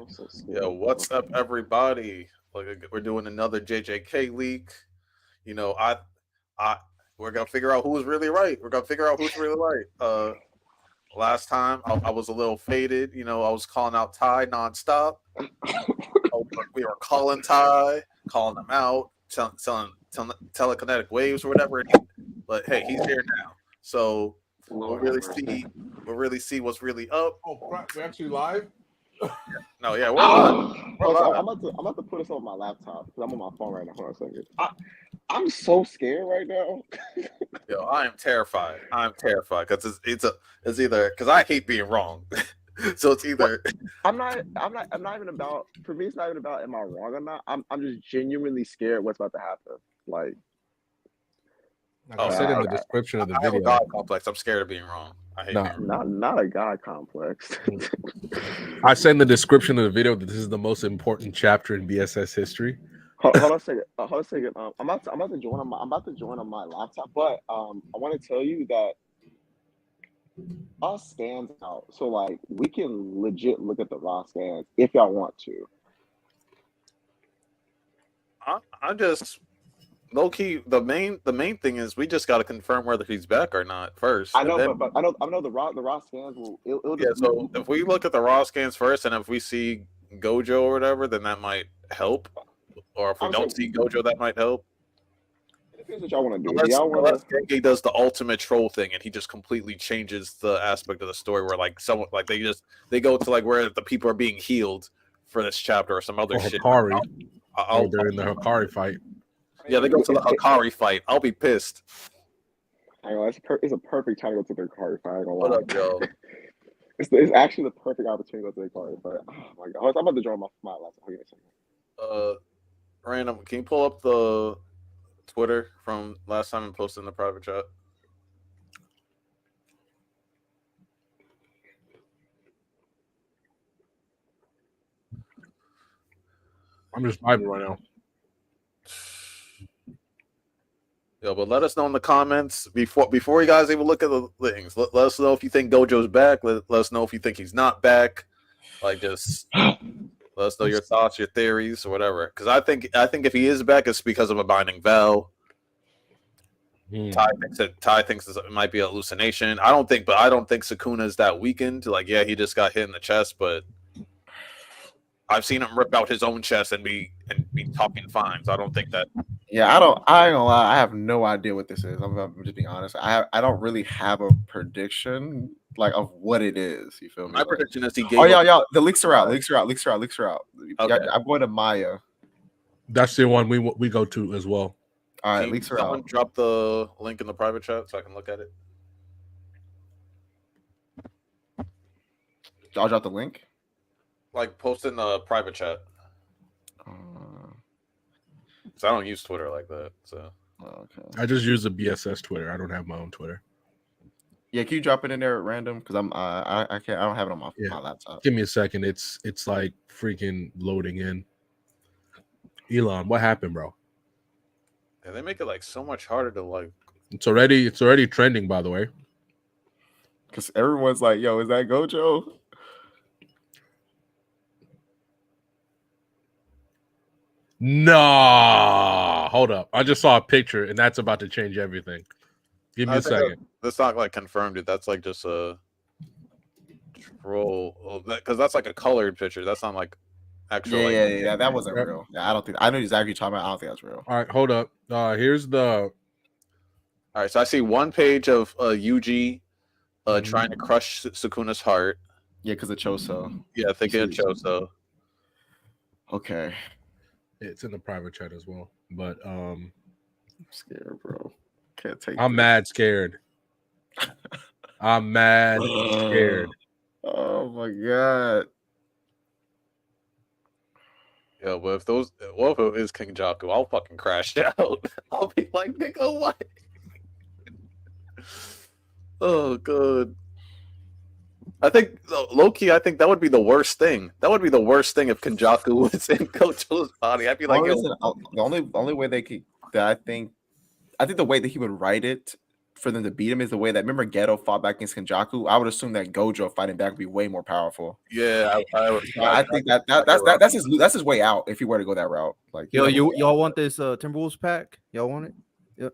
so scared, Yo, bro. what's up, everybody? Like we're doing another JJK leak. You know, I, we're gonna figure out who's really right. We're gonna figure out who's really right. Last time I was a little faded. You know, I was calling out Ty nonstop. We were calling Ty, calling him out, telling telekinetic waves or whatever. But hey, he's here now, so we'll Lord have really mercy. see. We'll really see what's really up. Oh, crap. We're actually live? No, yeah, we're live. We're Hold on, live. I'm about to put this on my laptop because I'm on my phone right now. Hold on a second. I'm so scared right now. Yo, I am terrified. I'm terrified because it's either because I hate being wrong, so it's either I'm not even about. For me, it's not even about am I wrong or not. I'm just genuinely scared what's about to happen. Like, Like I said in the description of the I have a video. god complex. I'm scared of being wrong. I hate Nah. being wrong. not a god complex. I said in the description of the video that this is the most important chapter in BSS history. Hold on a second. Hold on a second. I'm about to join on my laptop, but I want to tell you that us scans out. So like we can legit look at the raw scans if y'all want to. I'm just low key. The main thing is we just got to confirm whether he's back or not first. I know, and then, but I know the raw scans will. It'll yeah. just, So if we look at the raw scans first, and if we see Gojo or whatever, then that might help. Or if we don't see Gojo, that might help. it depends what y'all want to do. Unless Gege does the ultimate troll thing and he just completely changes the aspect of the story where like someone like they go to like where the people are being healed for this chapter or some other shit. Hikari. I'll They're in the Hikari fight. Yeah, they go to the Hikari fight. I'll be pissed. I know it's a perfect time to go to the Hikari fight. What up, Joe? It's actually the perfect opportunity to go to the Hikari fight. Oh my god! I'm about to join my laptop. Give me a second. Random. Can you pull up the Twitter from last time and post it in the private chat? I'm just vibing right now. Yo, but let us know in the comments before you guys even look at the things. Let us know if you think Gojo's back. Let us know if you think he's not back. Like, just let us know your thoughts, your theories, or whatever. Because I think if he is back, it's because of a binding vow. Ty thinks it might be a hallucination. I don't think Sukuna is that weakened. Like, yeah, he just got hit in the chest, but I've seen him rip out his own chest and be talking fine. So I don't think that. Yeah, I ain't gonna lie. I have no idea what this is. I'm just being honest. I don't really have a prediction like of what it is. You feel me? My prediction is he gave. Oh yeah. The leaks are out. Leaks are out. Okay. Yeah, I'm going to Maya. That's the one we go to as well. All right, leaks are out. Drop the link in the private chat so I can look at it. I'll drop the link. Like post in the private chat. So I don't use Twitter like that. So okay. I just use the BSS Twitter. I don't have my own Twitter. Yeah, can you drop it in there at random? Because I can't. I don't have it on my laptop. Give me a second. It's like freaking loading in. Elon, what happened, bro? Yeah, they make it like so much harder to like. It's already trending, by the way. Because everyone's like, "Yo, is that Gojo?" No, hold up. I just saw a picture, and that's about to change everything. Give me a second. That's not like confirmed, dude. That's like just a troll. Because that's like a colored picture. That's not like actual. Yeah. That wasn't real. Yeah, I don't think. I know exactly what you're talking about. I don't think that's real. All right, hold up. Here's the. All right, so I see one page of Yuji trying to crush Sukuna's heart. Yeah, because of Choso. Yeah, thinking of Choso. Okay. It's in the private chat as well, but I'm scared, bro. Can't take. I'm mad scared. I'm mad scared. Oh my god. Yeah, but if it is Kenjaku, I'll fucking crash out. I'll be like, nigga, what? Oh god. I think low-key, I think that would be the worst thing. That would be the worst thing if Kenjaku was in Gojo's body. I'd be like, the only way they could that I think the way that he would write it for them to beat him is the way that remember Geto fought back against Kenjaku. I would assume that Gojo fighting back would be way more powerful. Yeah, I think that's his way out if he were to go that route. Like, Yo, y'all want this Timberwolves pack? Y'all want it? Yep.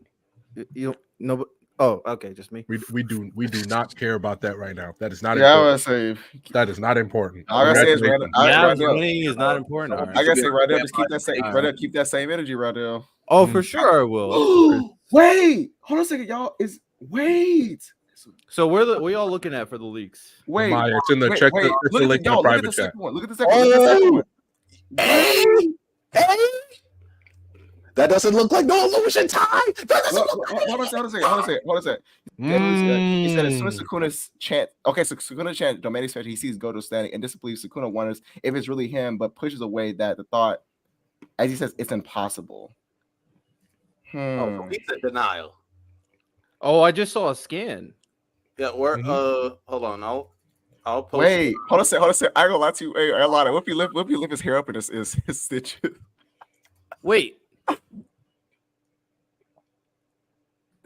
You don't know. Oh, okay, just me. We do not care about that right now. That is not. Yeah, I would important. say That is not important. I gotta say it's right. Winning is not important. I gotta say right there, just keep that same. Right there, keep that same energy right there. Oh, for sure I will. Wait, hold on a second, y'all. Wait. So where y'all looking at for the leaks? Wait, Maya, it's in the check. It's the link in the private chat. Look at the second one. Hey! That doesn't look like no illusion time. Hold on a second. He said as soon as Sukuna's chant, okay, so Sukuna chant Domain Spectre, he sees Gojo standing and disbelieves. Sukuna wonders if it's really him, but pushes away that the thought, as he says, it's impossible. Oh, he's in denial. Oh, I just saw a scan. Yeah, we're hold on, I'll post. Wait, hold on a second. I ain't gonna lie to you. Hey, Lani, what if you lift his hair up in his stitches? Wait. I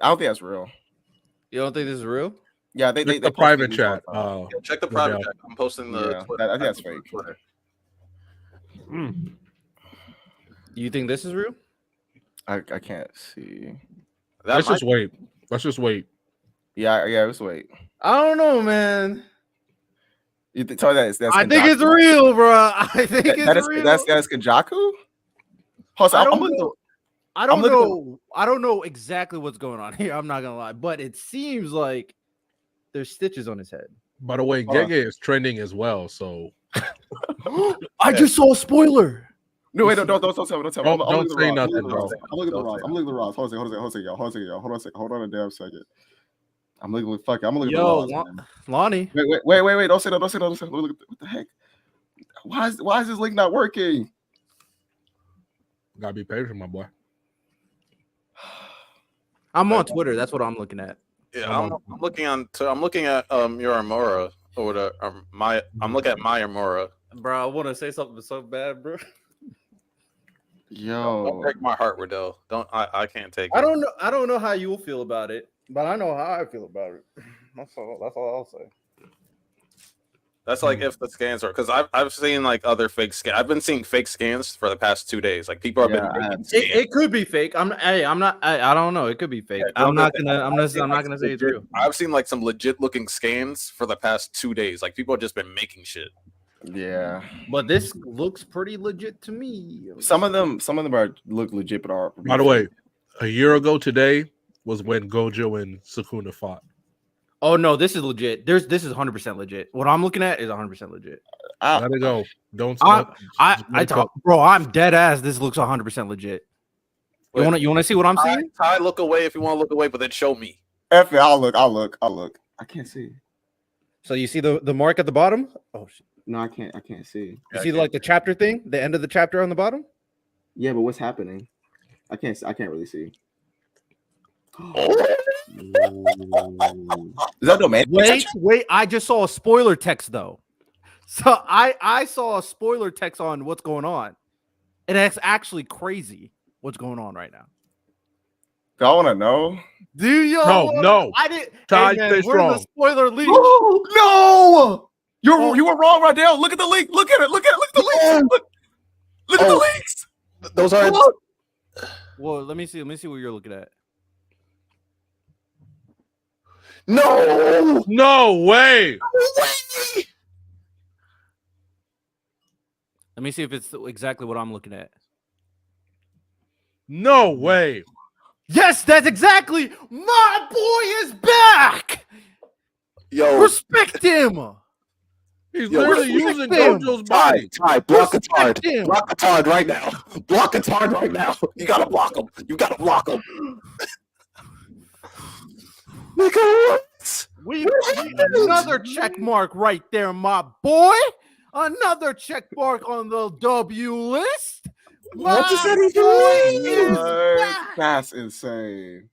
don't think that's real. You don't think this is real? Yeah, they the private chat. Check the private chat. I'm posting the Twitter. I think that's fake. Twitter. You think this is real? I can't see. Let's just wait. Yeah, let's wait. I don't know, man. You tell me that's I think it's real, bro. I think it's real. That's Kenjaku. I don't know exactly what's going on here. I'm not gonna lie, but it seems like there's stitches on his head. By the way, Gege is trending as well. So I just saw a spoiler. No, wait, don't tell me. Don't say nothing, bro. I'm looking at the Ross. Hold on a second. Hold on a damn second. I'm looking at the Ross. Lani. Wait. Don't say that. Look, what the heck? Why is this link not working? Gotta be patient, my boy. I'm on Twitter. That's what I'm looking at. Yeah, I'm looking at Yoramura or the I'm looking at my Yoramura. Bro, I want to say something so bad, bro. Yo, don't break my heart, Riddell. I can't take it. I don't know how you'll feel about it, but I know how I feel about it. That's all I'll say. That's like if the scans are because I've seen like other fake scans. I've been seeing fake scans for the past 2 days. Like people have been. It could be fake. I don't know. It could be fake. I'm not gonna say it's real. I've seen like some legit looking scans for the past 2 days. Like people have just been making shit. Yeah, but this looks pretty legit to me. Some of them look legit, but are. By the way, a year ago today was when Gojo and Sukuna fought. Oh no, this is legit. This is 100% legit. What I'm looking at is 100% legit. Let it go. Don't. Bro, I'm dead ass. This looks 100% legit. You want to see what I'm seeing? Ty, look away if you want to look away, but then show me. F it, I'll look. I can't see. So you see the mark at the bottom? Oh shit. No, I can't see. You see like the chapter thing, the end of the chapter on the bottom? Yeah, but what's happening? I can't really see. Is that domain? Wait! I just saw a spoiler text though. So I saw a spoiler text on what's going on, and it's actually crazy what's going on right now. Y'all want to know? Do you? No. I didn't. Ty, hey man, where's the spoiler leak? No. You were wrong right there. Look at the link. Look at it. Look at the links. Look at the links. Those are. Well, let me see what you're looking at. No way. Let me see if it's exactly what I'm looking at. No way. Yes, that's exactly. My boy is back. Yo, respect him. He's literally using Gojo's body. Ty, block a Tard. Block a Tard right now. Block a Tard right now. You gotta block him. We another check mark right there, my boy. Another check mark on the W list. What does that even mean? That's insane.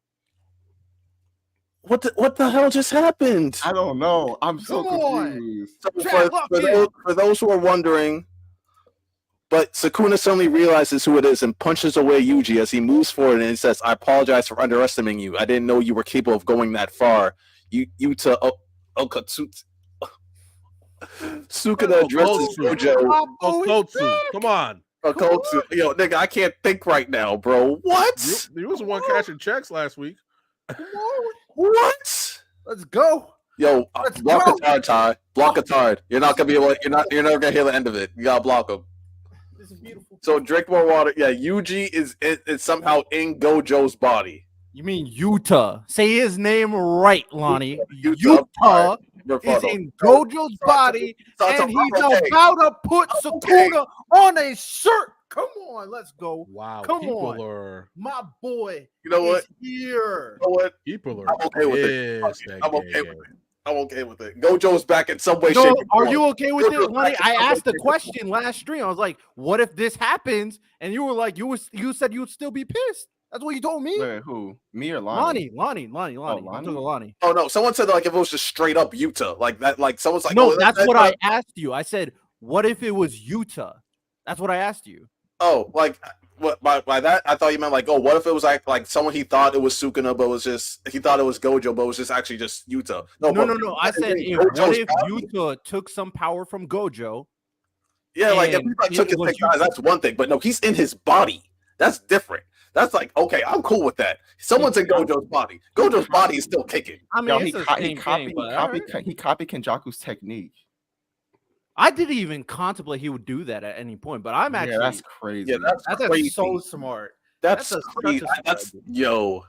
What the hell just happened? I don't know. I'm so confused. So for those who are wondering, But Sukuna suddenly realizes who it is and punches away Yuji as he moves forward and he says, "I apologize for underestimating you. I didn't know you were capable of going that far." Yuta Okatsu. Sukuna addresses Gojo. Okotsu. Come on. Okotsu. Yo, nigga, I can't think right now, bro. What? You was the one cashing checks last week. What? Let's go. Yo, Let's block go. a card, Ty. Block a card. You're not gonna be able. You're never gonna hear the end of it. You gotta block him. This is beautiful. So drink more water. Yeah, Yuji is somehow in Gojo's body. You mean Yuta? Say his name right, Lonnie. Yuta. Yuta is in Gojo's body, and he's about to put Sukuna on a shirt. Come on, let's go. Wow. Come people on. are. My boy. You know what? Is here. You know what? People are. I'm okay with it. pissed I'm at okay Gege. with it. I'm okay with it. Gojo's back in some way, No, shape, or are form. you okay with Gojo's it, Lonnie? back I in some asked way, the shape, or question last stream. I was like, "What if this happens?" And you were like, "You said you would still be pissed." That's what you told me. Wait, who? Me or Lani? Lonnie. Lani? I'm talking to Lonnie. Oh no! Someone said like if it was just straight up Yuta, like that, like someone's like, No, oh, that's what I asked you. I said, "What if it was Yuta?" That's what I asked you. Oh, like what by that? I thought you meant like, oh, what if it was like someone he thought it was Sukuna, but was just he thought it was Gojo, but it was just actually just Yuta. No. I said, what Gojo's if body. Yuta took some power from Gojo? Yeah, like if and he like it took his was thick thighs, that's one thing, but no, he's in his body. That's different. That's like okay, I'm cool with that. Someone's in Gojo's body. Gojo's body is still kicking. I mean, Yo, it's he the copied same thing, but all right. he copied Kenjaku's technique. I didn't even contemplate he would do that at any point, but I'm actually Yeah, that's crazy. Yeah, that's crazy. so smart. That's such crazy. a That's smart yo.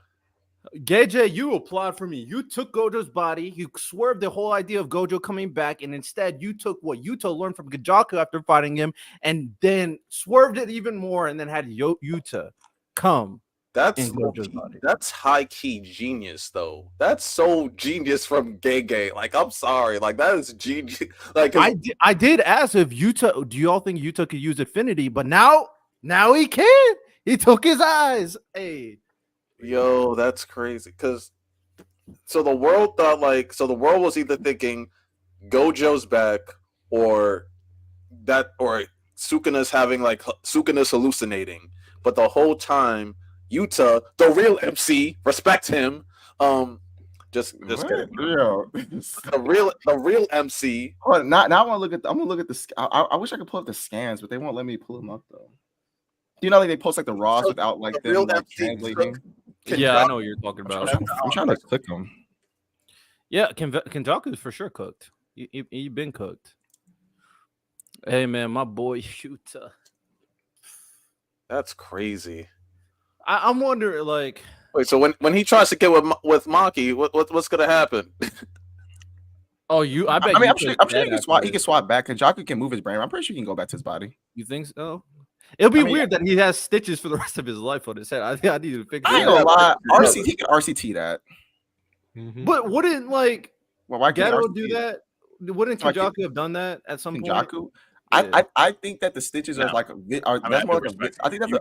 Gege, you applaud for me. You took Gojo's body, you swerved the whole idea of Gojo coming back, and instead you took what Yuta learned from Kenjaku after fighting him, and then swerved it even more, and then had Yuta come. That's in Gojo's body. That's high key genius though. That's so genius from Gege. Like I'm sorry, like that is genius. Like I did ask if Yuta. Do y'all think Yuta could use Affinity? But now he can. He took his eyes. Hey, yo, that's crazy. Because so the world thought like the world was either thinking Gojo's back or Sukuna's having like Sukuna's hallucinating, but the whole time. Yuta, the real MC, respect him. Just kidding. Yo. The real MC. Oh, now I want to look at. I'm gonna look at the. I wish I could pull up the scans, but they won't let me pull them up though. Do you know like they post like the raws So, without like the them real like, MC translating? yeah, I know what you're talking about. I'm trying to click them. Yeah, Kenjaku's for sure cooked. He been cooked. Hey man, my boy Yuta. That's crazy. I'm wondering, like, wait. So when he tries to get with Maki, what's gonna happen? Oh, I bet. I mean, I'm sure he can swap. He can swap back. Kenjaku can move his brain. I'm pretty sure he can go back to his body. You think so? It'll be weird that he has stitches for the rest of his life on his head. I think I need to fix I ain't that. gonna lie. He can RCT that. Mhm. But wouldn't like Why can't Geto RCT do that? Wouldn't Why can't- Kenjaku have done that at some point? Kenjaku? Yeah. I think that the stitches are like that's more like I think that's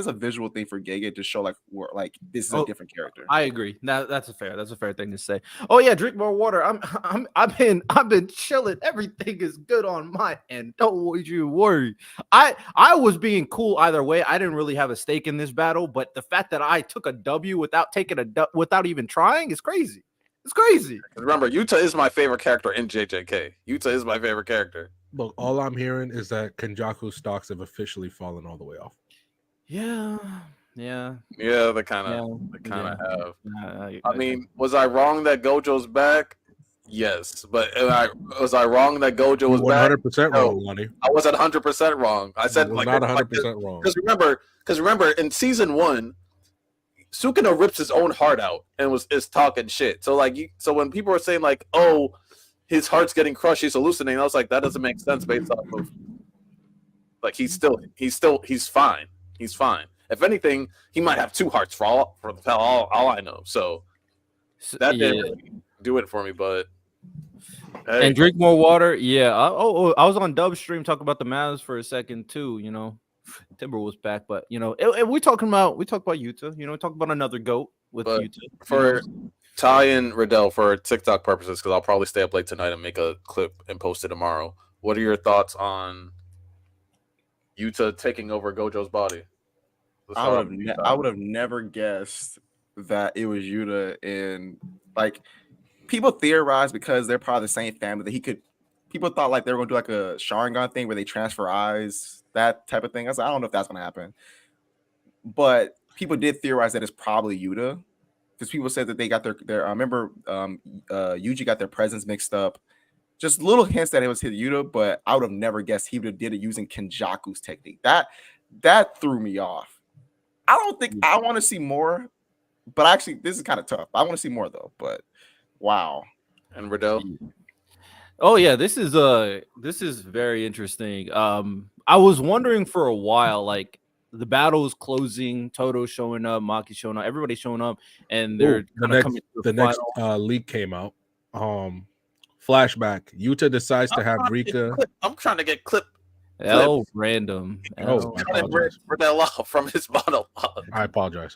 a visual thing for Gege to show like we're like this is a different character. I agree. That's a fair thing to say. Oh yeah, drink more water. I've been chilling. Everything is good on my end. Don't you worry. I was being cool either way. I didn't really have a stake in this battle, but the fact that I took a W without even trying is crazy. It's crazy. Remember, Yuta is my favorite character in JJK. Yuta is my favorite character. Look, all I'm hearing is that Kenjaku stocks have officially fallen all the way off. Yeah. Yeah, they kind of have. I mean, was I wrong that Gojo's back? Yes, but was I wrong that Gojo was 100% wrong, Lani. I wasn't 100% wrong. I said was like not 100% wrong. Because remember, in season 1, Sukuna rips his own heart out and is talking shit. So so when people are saying like, oh, his heart's getting crushed, he's hallucinating, I was like, that doesn't make sense based off of like he's fine. He's fine. If anything, he might have 2 hearts for all I know. So that didn't really do it for me, but hey. And drink more water. Yeah. I was on Dub stream talking about the Mavs for a second too. You know, Timber was back, but you know, we talk about Yuta. You know, we talk about another GOAT with Yuta. For Ty and Riddell, for TikTok purposes, because I'll probably stay up late tonight and make a clip and post it tomorrow. What are your thoughts on Yuta taking over Gojo's body. Let's I start would off have with ne- Yuta. I would have never guessed that it was Yuta, and like people theorize because they're part of the same family that he could. People thought like they were gonna do like a Sharingan thing where they transfer eyes, that type of thing. I was like, I don't know if that's gonna happen, but people did theorize that it's probably Yuta because people said that they got their. I remember Yuji got their presents mixed up. Just little hints that it was his Yuta, but I would have never guessed he would have did it using Kenjaku's technique. That threw me off. I don't think I want to see more, but actually, this is kind of tough. I want to see more though. But wow, And Riddell. Oh yeah, this is very interesting. I was wondering for a while, like the battle is closing, Toto showing up, Maki showing up, everybody showing up, and they're the kind of coming to the next leak came out. Flashback. Yuta decides to have Rika. I'm trying to get clip. Random. Oh, I Trying to bring apologize. Riddell off from his monologue. I apologize.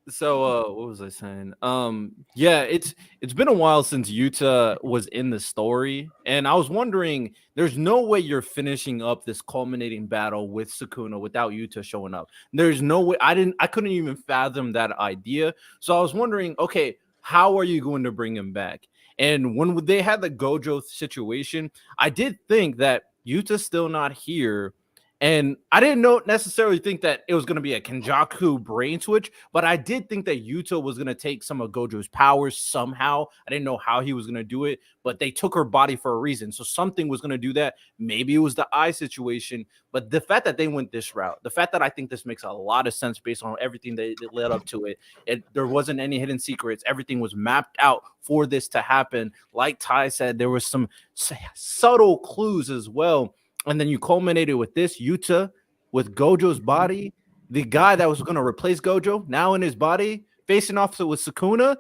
So what was I saying? Yeah, it's been a while since Yuta was in the story, and I was wondering, there's no way you're finishing up this culminating battle with Sukuna without Yuta showing up. There's no way. I couldn't even fathom that idea. So I was wondering, okay, how are you going to bring him back? And when they had the Gojo situation, I did think that Yuta's still not here. And I didn't necessarily think that it was going to be a Kenjaku brain switch, but I did think that Yuta was going to take some of Gojo's powers somehow. I didn't know how he was going to do it, but they took her body for a reason. So something was going to do that. Maybe it was the eye situation, but the fact that they went this route, the fact that I think this makes a lot of sense based on everything that led up to it, there wasn't any hidden secrets. Everything was mapped out for this to happen. Like Ty said, there was some subtle clues as well. And then you culminated with this Yuta with Gojo's body, the guy that was going to replace Gojo now in his body, facing off with Sukuna.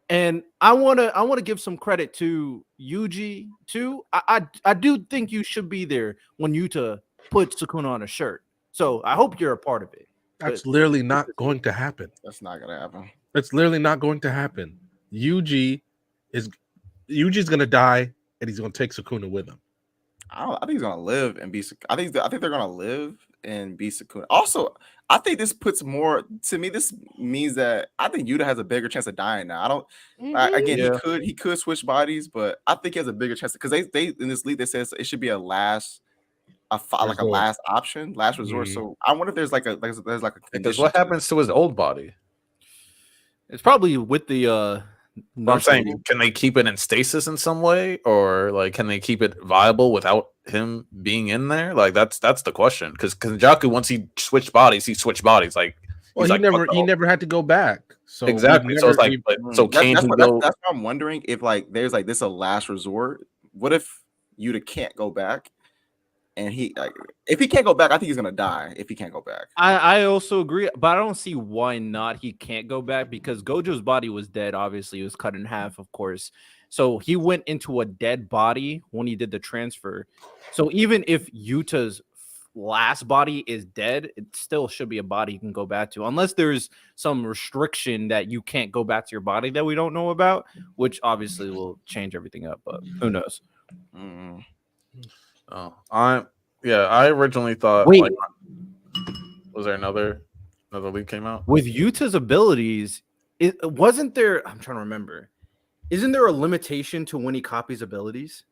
And I want to give some credit to Yuji too. I do think you should be there when Yuta puts Sukuna on a shirt. So I hope you're a part of it. That's literally not going to happen. that's not gonna happen. It's literally not going to happen. Yuji's gonna die, and he's gonna take Sukuna with him. I think he's gonna live and be. I think they're gonna live and be Sukuna. Also, I think this puts more to me. This means that I think Yuta has a bigger chance of dying now. I don't. Again, he could switch bodies, but I think he has a bigger chance because they in this league they says it should be a last option, last resort. So I wonder if there's like a Because condition what to it. happens to his old body? It's probably with the I'm saying, can they keep it in stasis in some way, or like, can they keep it viable without him being in there? Like, that's the question. Because Kenjaku, once he switched bodies, Like, well, he never had to go back. So exactly. So it's like, so That's can he what go? that's what I'm wondering if like there's like this a last resort. What if Yuta can't go back? And if he can't go back, I think he's gonna die. If he can't go back, I also agree, but I don't see why not. He can't go back because Gojo's body was dead. Obviously, it was cut in half, of course. So he went into a dead body when he did the transfer. So even if Yuta's last body is dead, it still should be a body you can go back to, unless there's some restriction that you can't go back to your body that we don't know about, which obviously will change everything up. But who knows? Mm. Oh, I originally thought. Wait. Like, was there another leak came out With Yuta's abilities? Wasn't there? I'm trying to remember. Isn't there a limitation to when he copies abilities?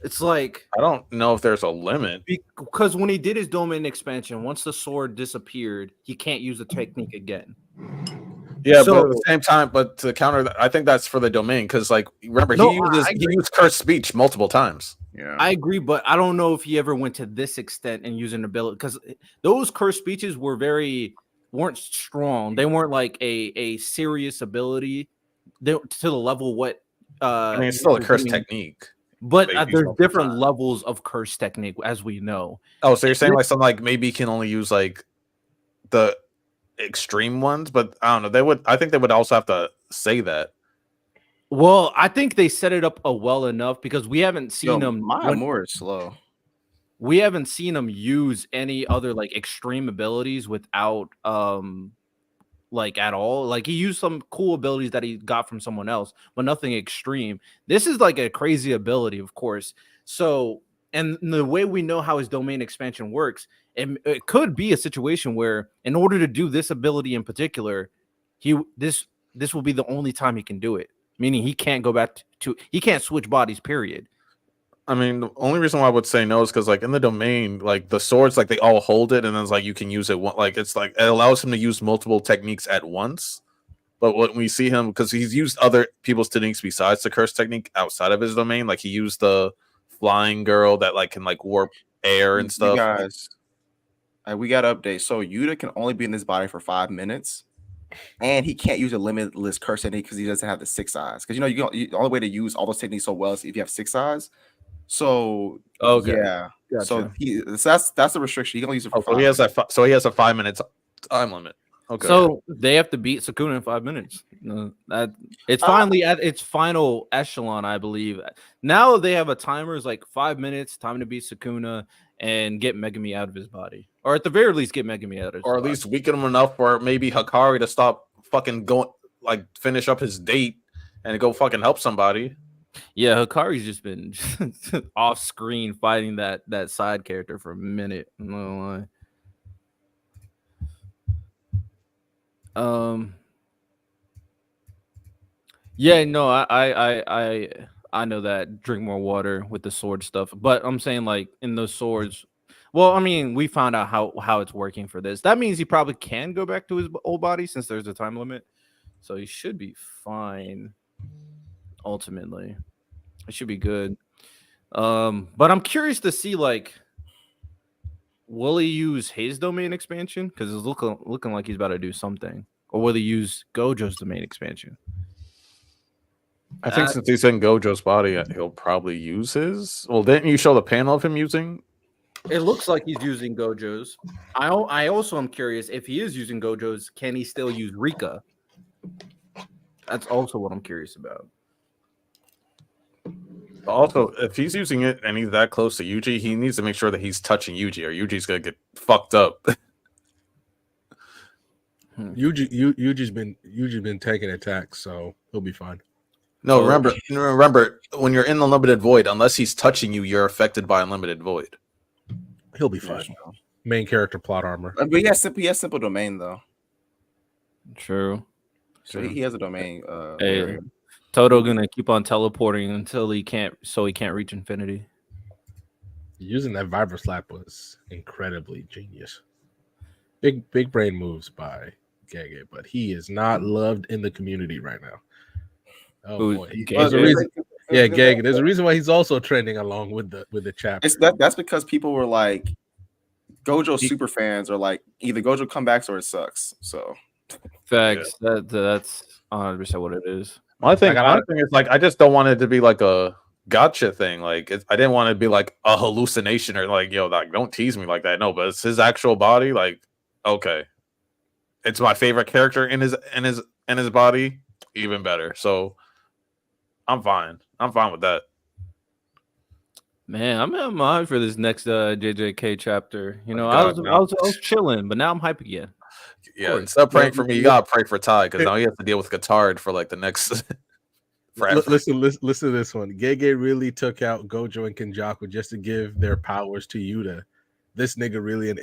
It's like, I don't know if there's a limit. because when he did his domain expansion, once the sword disappeared, he can't use the technique again. Yeah, So- but at the same time, but to counter that, I think that's for the domain because, like, remember No, he I used cursed speech multiple times. Yeah, I agree, but I don't know if he ever went to this extent and using ability, because those cursed speeches weren't strong. They weren't like a serious ability. They to the level what. I mean, it's still a was cursed doing. technique. But They use there's multiple different times. levels of curse technique, as we know. Oh, so you're saying like something like maybe he can only use like the extreme ones, but I don't know. I think they would also have to say that. Well, I think they set it up well enough because we haven't seen him. My Amor is slow. We haven't seen him use any other like extreme abilities without like at all. Like he used some cool abilities that he got from someone else, but nothing extreme. This is like a crazy ability, of course. So and the way we know how his domain expansion works, it could be a situation where in order to do this ability in particular, this will be the only time he can do it. Meaning he can't go back he can't switch bodies, period. I mean, the only reason why I would say no is because, like, in the domain, like, the swords, like, they all hold it, and then it's like you can use it like it's like it allows him to use multiple techniques at once. But when we see him, because he's used other people's techniques besides the curse technique outside of his domain, like he used the flying girl that like can like warp air and stuff. You guys, we got to update. So Yuta can only be in this body for 5 minutes, and he can't use a limitless curse technique because he doesn't have the 6 eyes. Because the only way to use all those techniques so well is if you have 6 eyes. So yeah, Gotcha. so that's the restriction. He can only use it for 5. So he has a 5 minutes time limit. Okay. So they have to beat Sukuna in 5 minutes. That it's finally at its final echelon, I believe. Now they have a timer, is like 5 minutes, time to beat Sukuna and get Megami out of his body, or at the very least get Megami out of his or at body. least weaken him enough for maybe Hikari to stop fucking going, like finish up his date and go fucking help somebody. Yeah, Hikari's just been off screen fighting that side character for a minute. I'm not gonna lie. Yeah, no, I know that. Drink more water with the sword stuff, but I'm saying like in those swords. Well, I mean, we found out how it's working for this. That means he probably can go back to his old body since there's a time limit, so he should be fine. Ultimately, it should be good. But I'm curious to see like, will he use his domain expansion? Because it's looking like he's about to do something. Or will he use Gojo's domain expansion? I think since he's in Gojo's body, he'll probably use his. Well, didn't you show the panel of him using? It looks like he's using Gojo's. I also am curious, if he is using Gojo's, can he still use Rika? That's also what I'm curious about. Also, if he's using it and he's that close to Yuji, he needs to make sure that he's touching Yuji, or Yuji's gonna get fucked up. Yuji's been taking attacks, so he'll be fine. No, remember, when you're in Unlimited Void, unless he's touching you, you're affected by Unlimited Void. He'll be fine. Main character plot armor. But he has simple domain though. True. So he has a domain. Hey, Toto gonna keep on teleporting until he can't reach infinity. Using that Vibra Slap was incredibly genius. Big brain moves by Gege, but he is not loved in the community right now. Oh boy. There's a reason. Yeah, Gege. There's a reason why he's also trending along with the chapter. That's because people were like, Gojo super fans are like, either Gojo comebacks or it sucks. So facts. Yeah. That's 100% what it is. My thing is like, I just don't want it to be like a gotcha thing. Like, I didn't want it to be like a hallucination or like, yo, like, don't tease me like that. No, but it's his actual body. Like, okay, it's my favorite character in his body. Even better. So I'm fine. I'm fine with that. Man, I'm in mind for this next JJK chapter. You know, I was chilling, but now I'm hype again. Yeah, instead of praying for me, you gotta pray for Ty, because now he has to deal with Katard for like the next. Listen to this one. Gege really took out Gojo and Kenjaku just to give their powers to Yuta. This nigga really an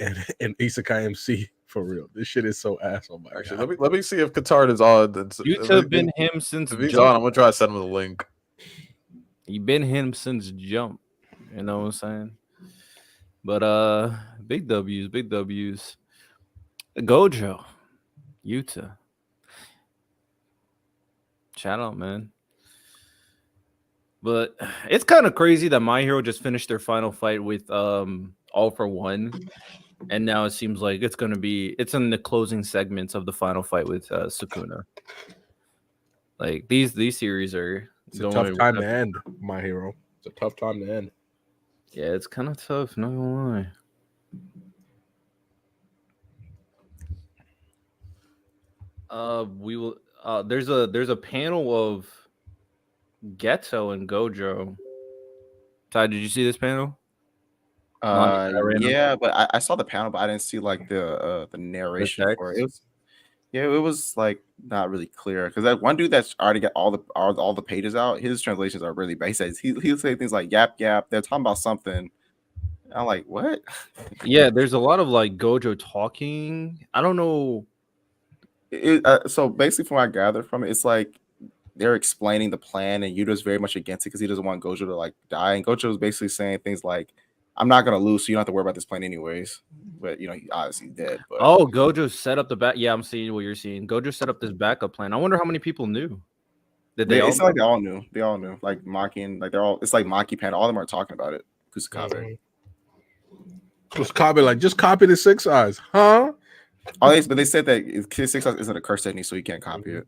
Isekai MC for real. This shit is so ass. Oh my God. Let me see if Katard is on. Yuta been him since. If he's on, I'm gonna try to send him the link. He been him since jump. You know what I'm saying? But big W's. Gojo, Yuta. Shout out, man. But it's kind of crazy that My Hero just finished their final fight with All for One, and now it seems like it's in the closing segments of the final fight with Sukuna. Like these series are. It's a tough time to end, My Hero. It's a tough time to end. Yeah, it's kind of tough. Not gonna lie. We will. There's a panel of Geto and Gojo. Ty, did you see this panel? Yeah, but I saw the panel, but I didn't see like the narration for it. It was like not really clear because that one dude that's already got all the pages out, his translations are really bad. He says he'll say things like yap yap. They're talking about something, I'm like, what? Yeah, there's a lot of like Gojo talking. I don't know. So basically, from what I gather from it, it's like they're explaining the plan, and Yuta's very much against it because he doesn't want Gojo to like die. And Gojo is basically saying things like, "I'm not gonna lose, so you don't have to worry about this plan anyways." But you know, he obviously dead. But Oh, Gojo set up the back. Yeah, I'm seeing what you're seeing. Gojo set up this backup plan. I wonder how many people knew. Did they all? it's like they all knew. They all knew. Like Maki and like they're all. It's like Maki Panda. All of them are talking about it. Kusakabe. Kusakabe like just copy the 6 eyes, huh? But they said that Six Eyes isn't a curse technique, so you can't copy it.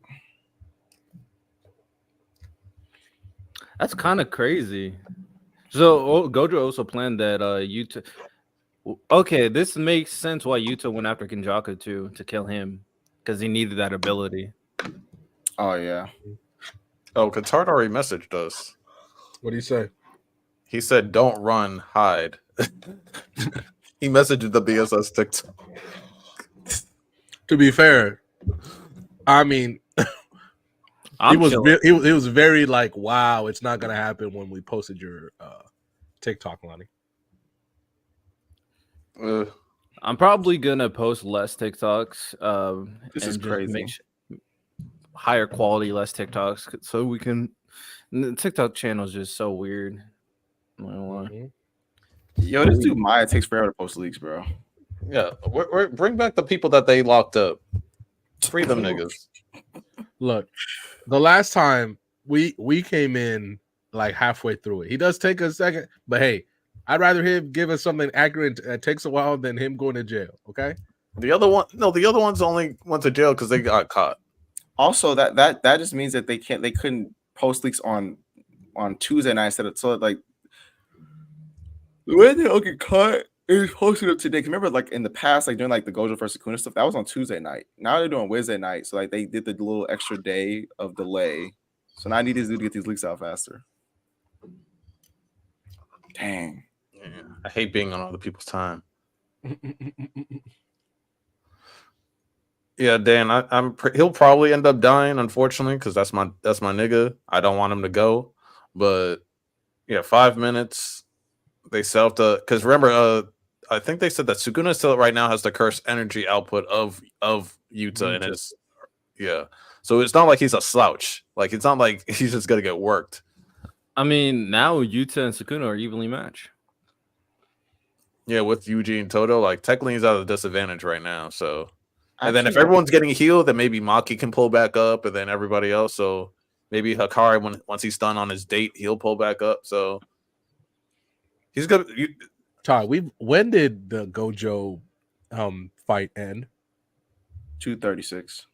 That's kind of crazy. So Gojo also planned that Yuta. Okay, this makes sense why Yuta went after Kenjaku too to kill him because he needed that ability. Oh yeah. Oh, Katard already messaged us. What do you say? He said, "Don't run, hide." He messaged the BSS TikTok. To be fair, I mean, he was very like, wow, it's not gonna happen when we posted your TikTok, Lani. I'm probably gonna post less TikToks. This is crazy. Higher quality, less TikToks, so we can. The TikTok channel is just so weird. Yo, this dude Maya takes forever to post leaks, bro. Yeah, bring back the people that they locked up. Free them niggas. Look, the last time we came in like halfway through it. He does take a second, but hey, I'd rather him give us something accurate that takes a while than him going to jail. Okay. The other ones only went to jail because they got caught. Also, that just means that they couldn't post leaks on Tuesday night instead of so like the way they all get caught is posted up today. Remember, like in the past, like during like the Gojo versus Sukuna stuff, that was on Tuesday night. Now they're doing Wednesday night, so like they did the little extra day of delay. So now I need to get these leaks out faster. Dang. Yeah, I hate being on other people's time. Yeah, Dan, he'll probably end up dying, unfortunately, because that's my nigga. I don't want him to go, but yeah, 5 minutes. They sell the because remember, I think they said that Sukuna still right now has the cursed energy output of Yuta, and it's So it's not like he's a slouch. Like it's not like he's just gonna get worked. I mean, now Yuta and Sukuna are evenly matched. Yeah, with Yuji and Todo, like technically he's at a disadvantage right now. So, and then if everyone's getting healed, then maybe Maki can pull back up, and then everybody else. So maybe Hakari, once he's done on his date, he'll pull back up. So he's gonna. Todd, when did the Gojo fight end? 236.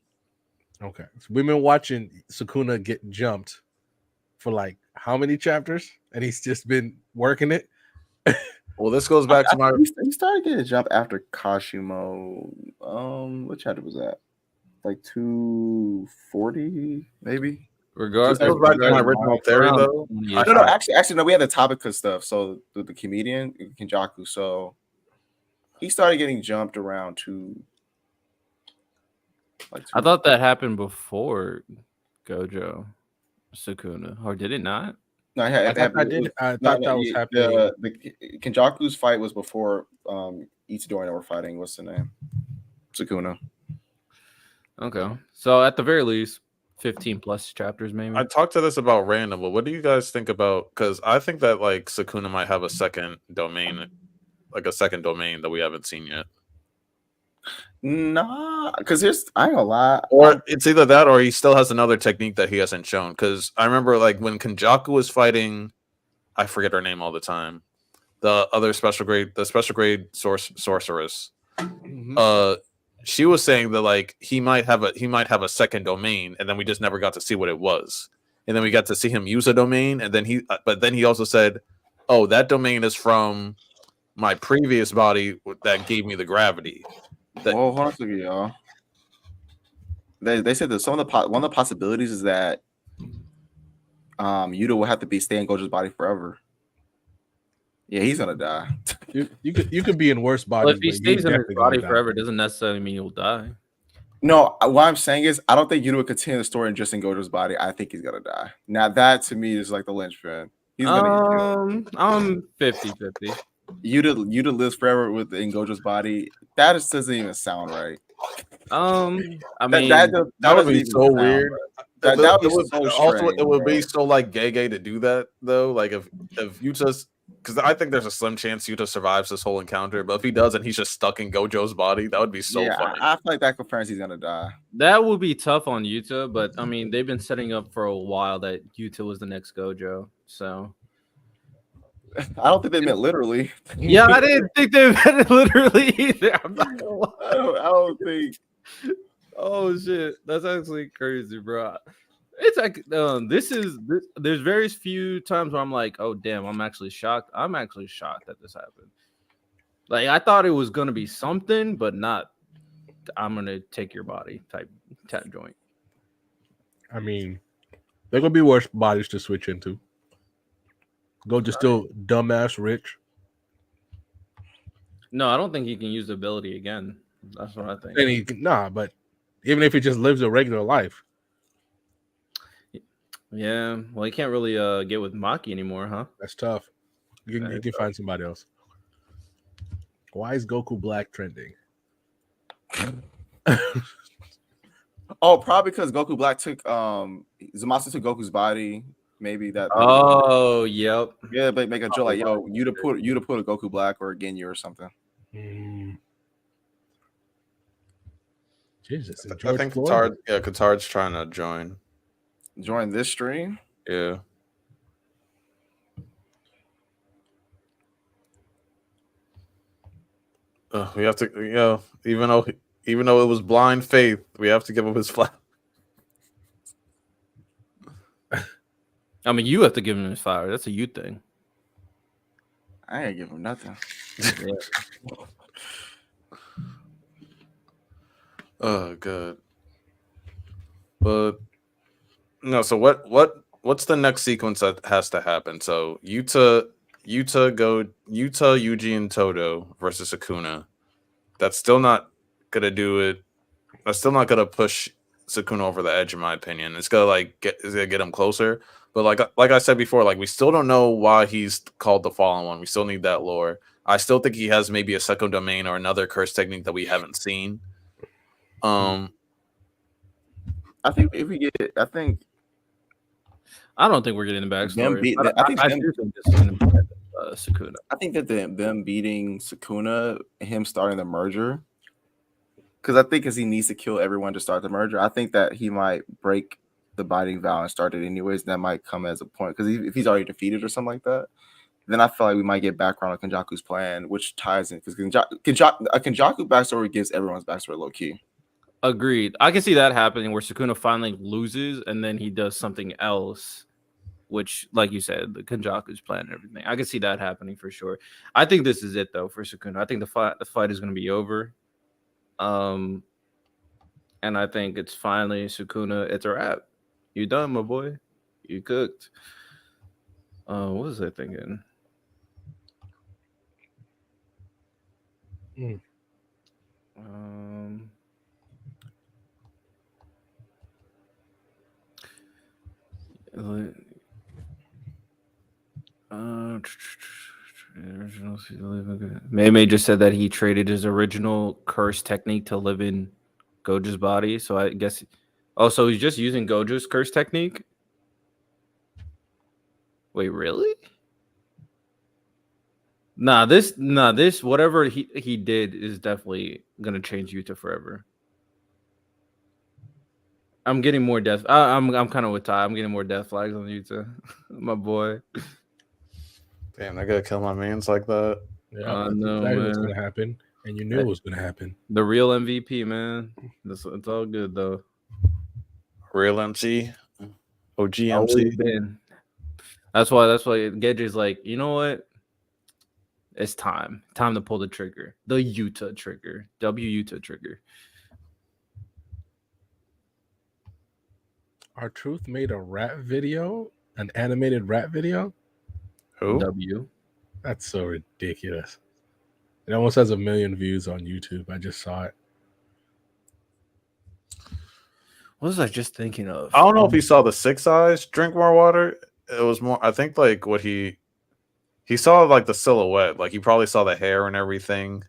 Okay, so we've been watching Sukuna get jumped for like how many chapters, and he's just been working it. Well, this goes back to my. He started getting a jump after Kashimo. What chapter was that? Like 240, maybe. Regardless, goes back to my original theory, though. No. Actually, no. We had the topic of stuff. So the comedian Kenjaku. So he started getting jumped around to. Like I thought that happened before Gojo Sukuna, or did it not? No, I thought that was happening. The Kenjaku's fight was before Itadori were fighting. What's the name? Sukuna. Okay, so at the very least, 15 plus chapters, maybe. I talked to this about random, but what do you guys think about? Because I think that like Sukuna might have a second domain that we haven't seen yet. Nah, because I ain't gonna lie. Or it's either that or he still has another technique that he hasn't shown. Because I remember like when Kenjaku was fighting, I forget her name all the time. The other special grade sorceress. Mm-hmm. She was saying that like he might have a second domain, and then we just never got to see what it was. And then we got to see him use a domain, and then he also said, "Oh, that domain is from my previous body that gave me the gravity." Hold on a second, y'all. They said that one of the possibilities is that Yuta will have to stay in Gojo's body forever. Yeah, he's gonna die. You could be in worse bodies. Well, if he stays in his body forever, doesn't necessarily mean he'll die. No, what I'm saying is I don't think Yuta will continue the story just in Gojo's body. I think he's gonna die. Now that to me is like the linchpin. He's gonna I'm 50-50. Yuta lives forever in Gojo's body. That just doesn't even sound right. I mean, that would doesn't be even so sound weird. right. That would be so also strange, it would bro. be so like Gege to do that though. Like if Yuta's, because I think there's a slim chance Yuta survives this whole encounter, but if he does and he's just stuck in Gojo's body, that would be so funny. I feel like that confirms he's gonna die. that would be tough on Yuta, but I mean, they've been setting up for a while that Yuta was the next Gojo. So I don't think they meant literally. yeah, I didn't think they meant it literally either. I'm not gonna lie. I don't think. Oh shit, that's actually crazy, bro. It's like there's very few times where I'm like, oh damn, I'm actually shocked. I'm actually shocked that this happened. Like I thought it was gonna be something, but not. I'm gonna take your body type joint. I mean, there could be worse bodies to switch into. Gojo's still dumbass rich. No, I don't think he can use the ability again. That's what I think. And but even if he just lives a regular life. Yeah, well, he can't really get with Maki anymore, huh? That's tough. You can find somebody else. Why is Goku Black trending? Oh, probably because Goku Black took Zamasu took Goku's body. Maybe that. Oh, yep. Yeah, but make a joke like, yo, you to put a Goku Black or a Ginyu or something. Jesus, I think Qatar's trying to join. Join this stream. Yeah. We have to, even though it was blind faith, we have to give him his flag. I mean, you have to give him his fire. That's a you thing. I ain't give him nothing. Oh, good. But no. So what's the next sequence that has to happen? So Yuta, Yuji, and Todo versus Sukuna. That's still not gonna do it. That's still not gonna push Sukuna over the edge, in my opinion. It's gonna get him closer. But like I said before, we still don't know why he's called the Fallen One. We still need that lore. I still think he has maybe a second domain or another curse technique that we haven't seen. I think if we get, I don't think we're getting the backstory. Sukuna. I think that them beating Sukuna, him starting the merger, because he needs to kill everyone to start the merger. I think that he might break the binding vow and start it anyways. That might come as a point because if he's already defeated or something like that, then I feel like we might get background on Kenjaku's plan, which ties in because a Kenjaku backstory gives everyone's backstory low key. Agreed. I can see that happening where Sukuna finally loses and then he does something else, which, like you said, the Kenjaku's plan and everything. I can see that happening for sure. I think this is it though for Sukuna. I think the fight is going to be over. And I think it's finally Sukuna. It's a wrap. You done, my boy. You cooked. What was I thinking? Mei just said that he traded his original curse technique to live in Gojo's body. So I guess, so he's just using Gojo's curse technique. Wait, really? This whatever he did is definitely gonna change Yuta forever. I'm getting more death. I'm kind of with Ty. I'm getting more death flags on Yuta, my boy. Damn, I gotta kill my mans like that. Yeah, no, exactly what's gonna happen, and you knew it was gonna happen. The real MVP, man. It's all good though. Real MC, OG MC. That's why Gege's like, you know what? It's time to pull the trigger, the Yuta trigger, Yuta trigger. Our Truth made a rap video, an animated rap video. Who? W. That's so ridiculous. It almost has 1 million views on YouTube. I just saw it. What was I just thinking of? I don't know if he saw the 6 eyes drink more water. It was more. I think what he he saw like the silhouette, like he probably saw the hair and everything.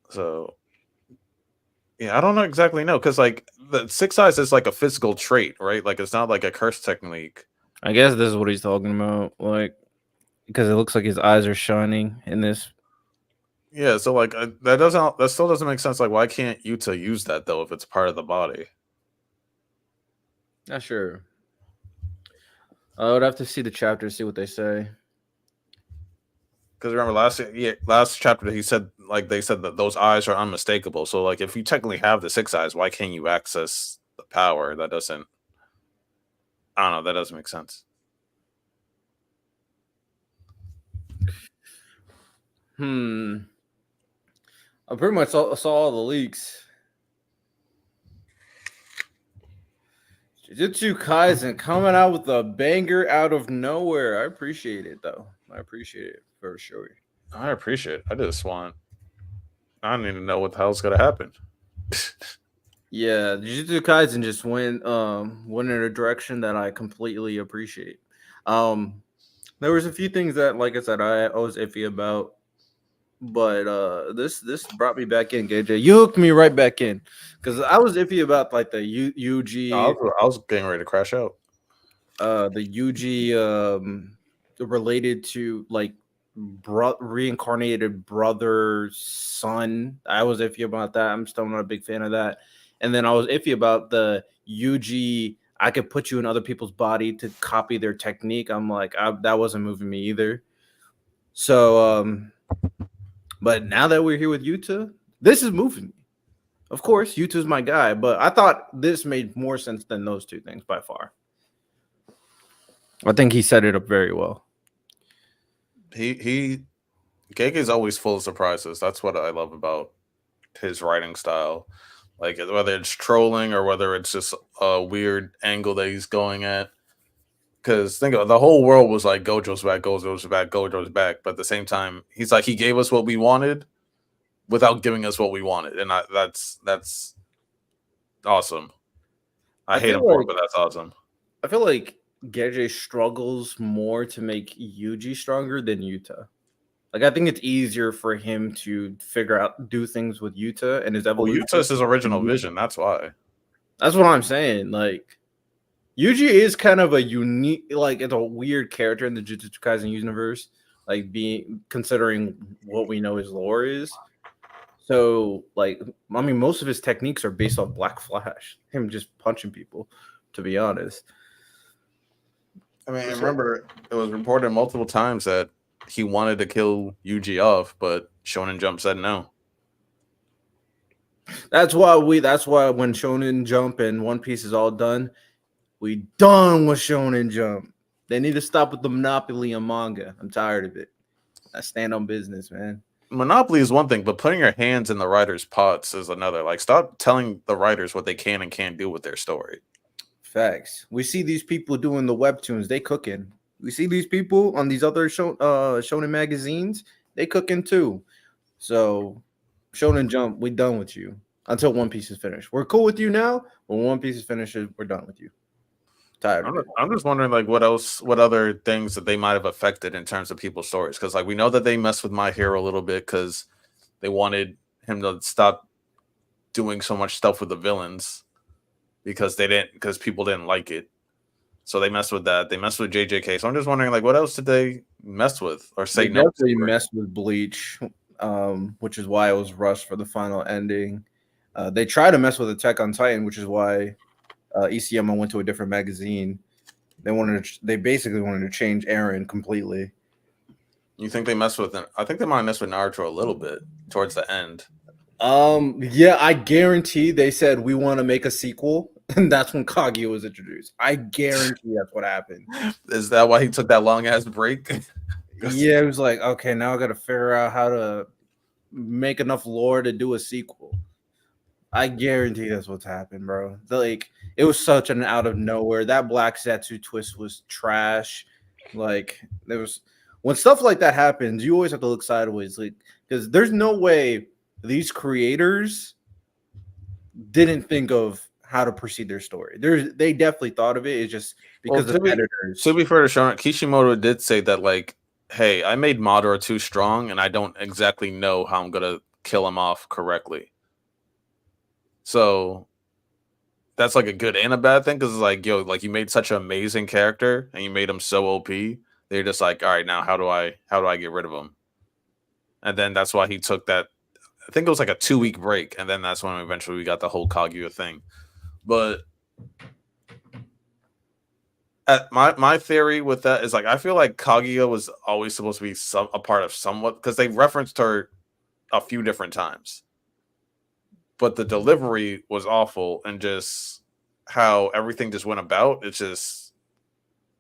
So yeah, I don't know exactly because like the 6 eyes is like a physical trait, right? Like it's not like a curse technique. I guess this is what he's talking about, like because it looks like his eyes are shining in this. Yeah, so like that still doesn't make sense. Like, why can't Yuta use that though if it's part of the body? Not sure. I would have to see the chapter, see what they say. Because remember last chapter they said that those eyes are unmistakable. So like if you technically have the 6 eyes, why can't you access the power? That doesn't. I don't know. That doesn't make sense. I pretty much saw all the leaks. Jujutsu Kaisen coming out with a banger out of nowhere. I appreciate it, though. I appreciate it for sure. I appreciate it. I don't even know what the hell's gonna happen. Yeah, Jujutsu Kaisen just went in a direction that I completely appreciate. There was a few things that, like I said, I was iffy about. But this brought me back in, Gege. You hooked me right back in because I was iffy about like the UG. I was getting ready to crash out. The UG related to like reincarnated brother son. I was iffy about that. I'm still not a big fan of that. And then I was iffy about the UG. I could put you in other people's body to copy their technique. I'm like, that wasn't moving me either. So but now that we're here with Yuta, this is moving me. Of course, Yuta's my guy, but I thought this made more sense than those two things by far. I think he set it up very well. Gege is always full of surprises. That's what I love about his writing style. Like whether it's trolling or whether it's just a weird angle that he's going at. Because think of it, the whole world was like Gojo's back, Gojo's back, Gojo's back. But at the same time, he's like he gave us what we wanted without giving us what we wanted, and that's awesome. I hate him for it, but that's awesome. I feel like Gege struggles more to make Yuji stronger than Yuta. Like I think it's easier for him to do things with Yuta and his evolution. Well, Yuta's his original vision. That's why. That's what I'm saying. Like. Yuji is kind of a unique, like it's a weird character in the Jujutsu Kaisen universe, like considering what we know his lore is. So, like, I mean, most of his techniques are based off Black Flash, him just punching people, to be honest. I mean, remember, it was reported multiple times that he wanted to kill Yuji off, but Shonen Jump said no. That's why when Shonen Jump and One Piece is all done, we done with Shonen Jump. They need to stop with the monopoly on manga. I'm tired of it. I stand on business, man. Monopoly is one thing, but putting your hands in the writers' pots is another. Like, stop telling the writers what they can and can't do with their story. Facts. We see these people doing the webtoons. They cooking. We see these people on these other Shonen magazines. They cooking too. So, Shonen Jump, we done with you until One Piece is finished. We're cool with you now. When One Piece is finished, we're done with you. Tired. I'm just wondering, like, what other things that they might have affected in terms of people's stories? Because, like, we know that they messed with My Hero a little bit because they wanted him to stop doing so much stuff with the villains because people didn't like it. So they messed with that. They messed with JJK. So I'm just wondering, like, what else did they mess with or say no? They messed with Bleach, which is why it was rushed for the final ending. They tried to mess with Attack on Titan, which is why. ECMO went to a different magazine. They basically wanted to change Eren completely. You think they messed with them? I think they might have messed with Naruto a little bit towards the end. Yeah, I guarantee they said we want to make a sequel, and that's when Kaguya was introduced. I guarantee that's what happened. Is that why he took that long ass break? Yeah, it was like, okay, now I got to figure out how to make enough lore to do a sequel. I guarantee that's what's happened, bro. Like, it was such an out of nowhere. That Black Zetsu twist was trash. Like, there was when stuff like that happens, you always have to look sideways, like, because there's no way these creators didn't think of how to proceed their story. They definitely thought of it. It's just because Well, of editors. To be fair to Sean, Kishimoto did say that, like, hey, I made Madara too strong, and I don't exactly know how I'm gonna kill him off correctly. So that's like a good and a bad thing, because it's like, yo, like, you made such an amazing character and you made him so OP. They're just like, all right, now how do I get rid of him? And then that's why he took that. I think it was like a 2-week break, and then that's when eventually we got the whole Kaguya thing. But my theory with that is, like, I feel like Kaguya was always supposed to be a part of somewhat, because they referenced her a few different times. But the delivery was awful, and just how everything just went about. It's just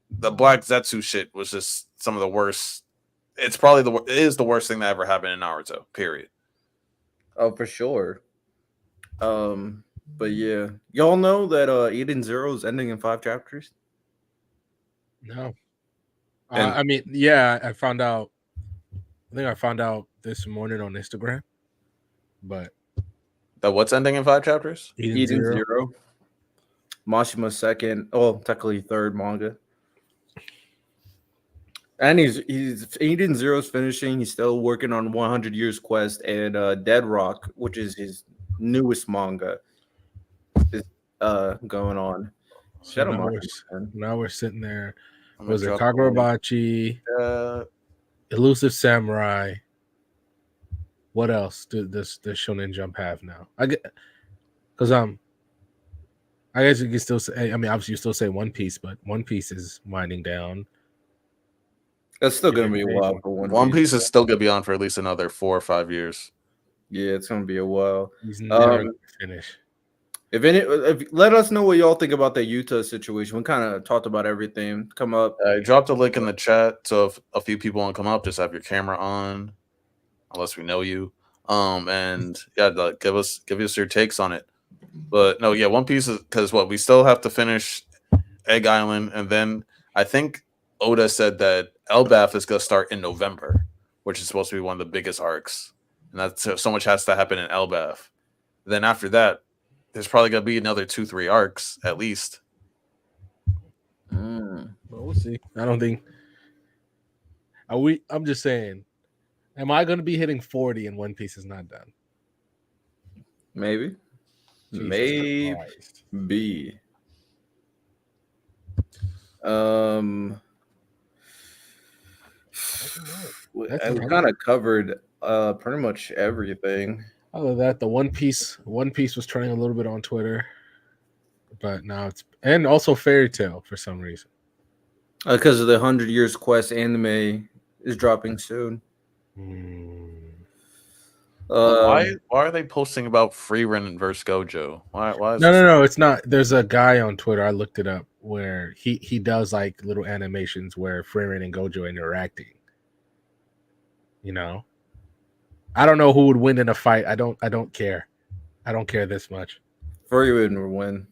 the Black Zetsu shit was just some of the worst. It's probably it is the worst thing that ever happened in Naruto. Period. Oh, for sure. But yeah, y'all know that Eden Zero is ending in 5 chapters. No. And- I mean, yeah, I found out. I think I found out this morning on Instagram, but That what's ending in 5 chapters? Eden Zero. Mashima's second, technically third manga. And he's Eden Zero's finishing. He's still working on 100 Years Quest, and Dead Rock, which is his newest manga, is going on. So now we're sitting there. I'm Was it gonna drop Kagurabachi, Elusive Samurai? What else does Shonen Jump have now? I guess you can still say. I mean, obviously you still say One Piece, but One Piece is winding down. That's still gonna be a while for One Piece is still gonna be on for at least another 4 or 5 years. Yeah, it's gonna be a while. He's never gonna finish. If let us know what y'all think about the Yuta situation. We kind of talked about everything. Come up. I dropped a link in the chat, so if a few people want to come up, just have your camera on, unless we know you. And yeah, give us your takes on it. But no, yeah, One Piece is, because we still have to finish Egg Island, and then I think Oda said that Elbaf is gonna start in November, which is supposed to be one of the biggest arcs, and that's so much has to happen in Elbaf. Then after that, there's probably gonna be another 2-3 arcs at least. Well, we'll see. I don't think. I'm just saying. Am I going to be hitting 40 and One Piece is not done? Maybe. Jesus Maybe. Christ. We kind of covered pretty much everything. Other than that, the One Piece was trending a little bit on Twitter, but now and also Fairy Tail for some reason. Because of the 100 Years Quest anime is dropping soon. Why are they posting about Frieren versus Gojo? Why is No, it's not. There's a guy on Twitter, I looked it up, where he does like little animations where Frieren and Gojo are interacting. You know, I don't know who would win in a fight. I don't care. I don't care this much. Frieren will win.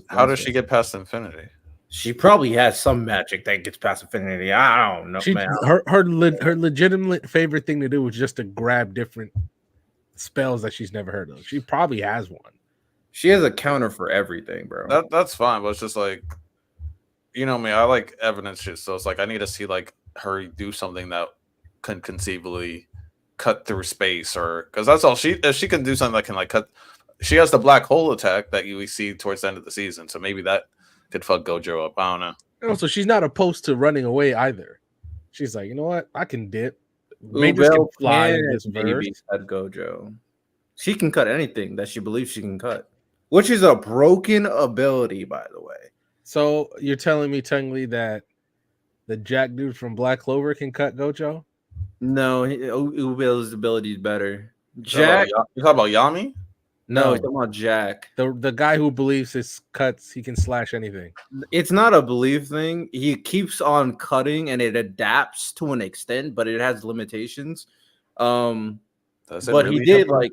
How does she get past infinity? She probably has some magic that gets past infinity. I don't know, man. Her legitimate favorite thing to do was just to grab different spells that she's never heard of. She probably has one. She has a counter for everything, bro. That's fine, but it's just like, you know me, I like evidence shit, so it's like I need to see like her do something that can conceivably cut through space, or because that's all if she can do something that can like cut. She has the black hole attack that we see towards the end of the season, so maybe that could fuck Gojo up. I don't know. And also, she's not opposed to running away either. She's like, you know what? I can dip. Maybe can fly in this verse. Cut Gojo. She can cut anything that she believes she can cut, which is a broken ability, by the way. So you're telling me, Tengli, that the Jack dude from Black Clover can cut Gojo? No, Ubil's ability is better. Jack, you talking about Yami? No, he's talking about Jack. The guy who believes his cuts, he can slash anything. It's not a belief thing. He keeps on cutting and it adapts to an extent, but it has limitations. But really he did like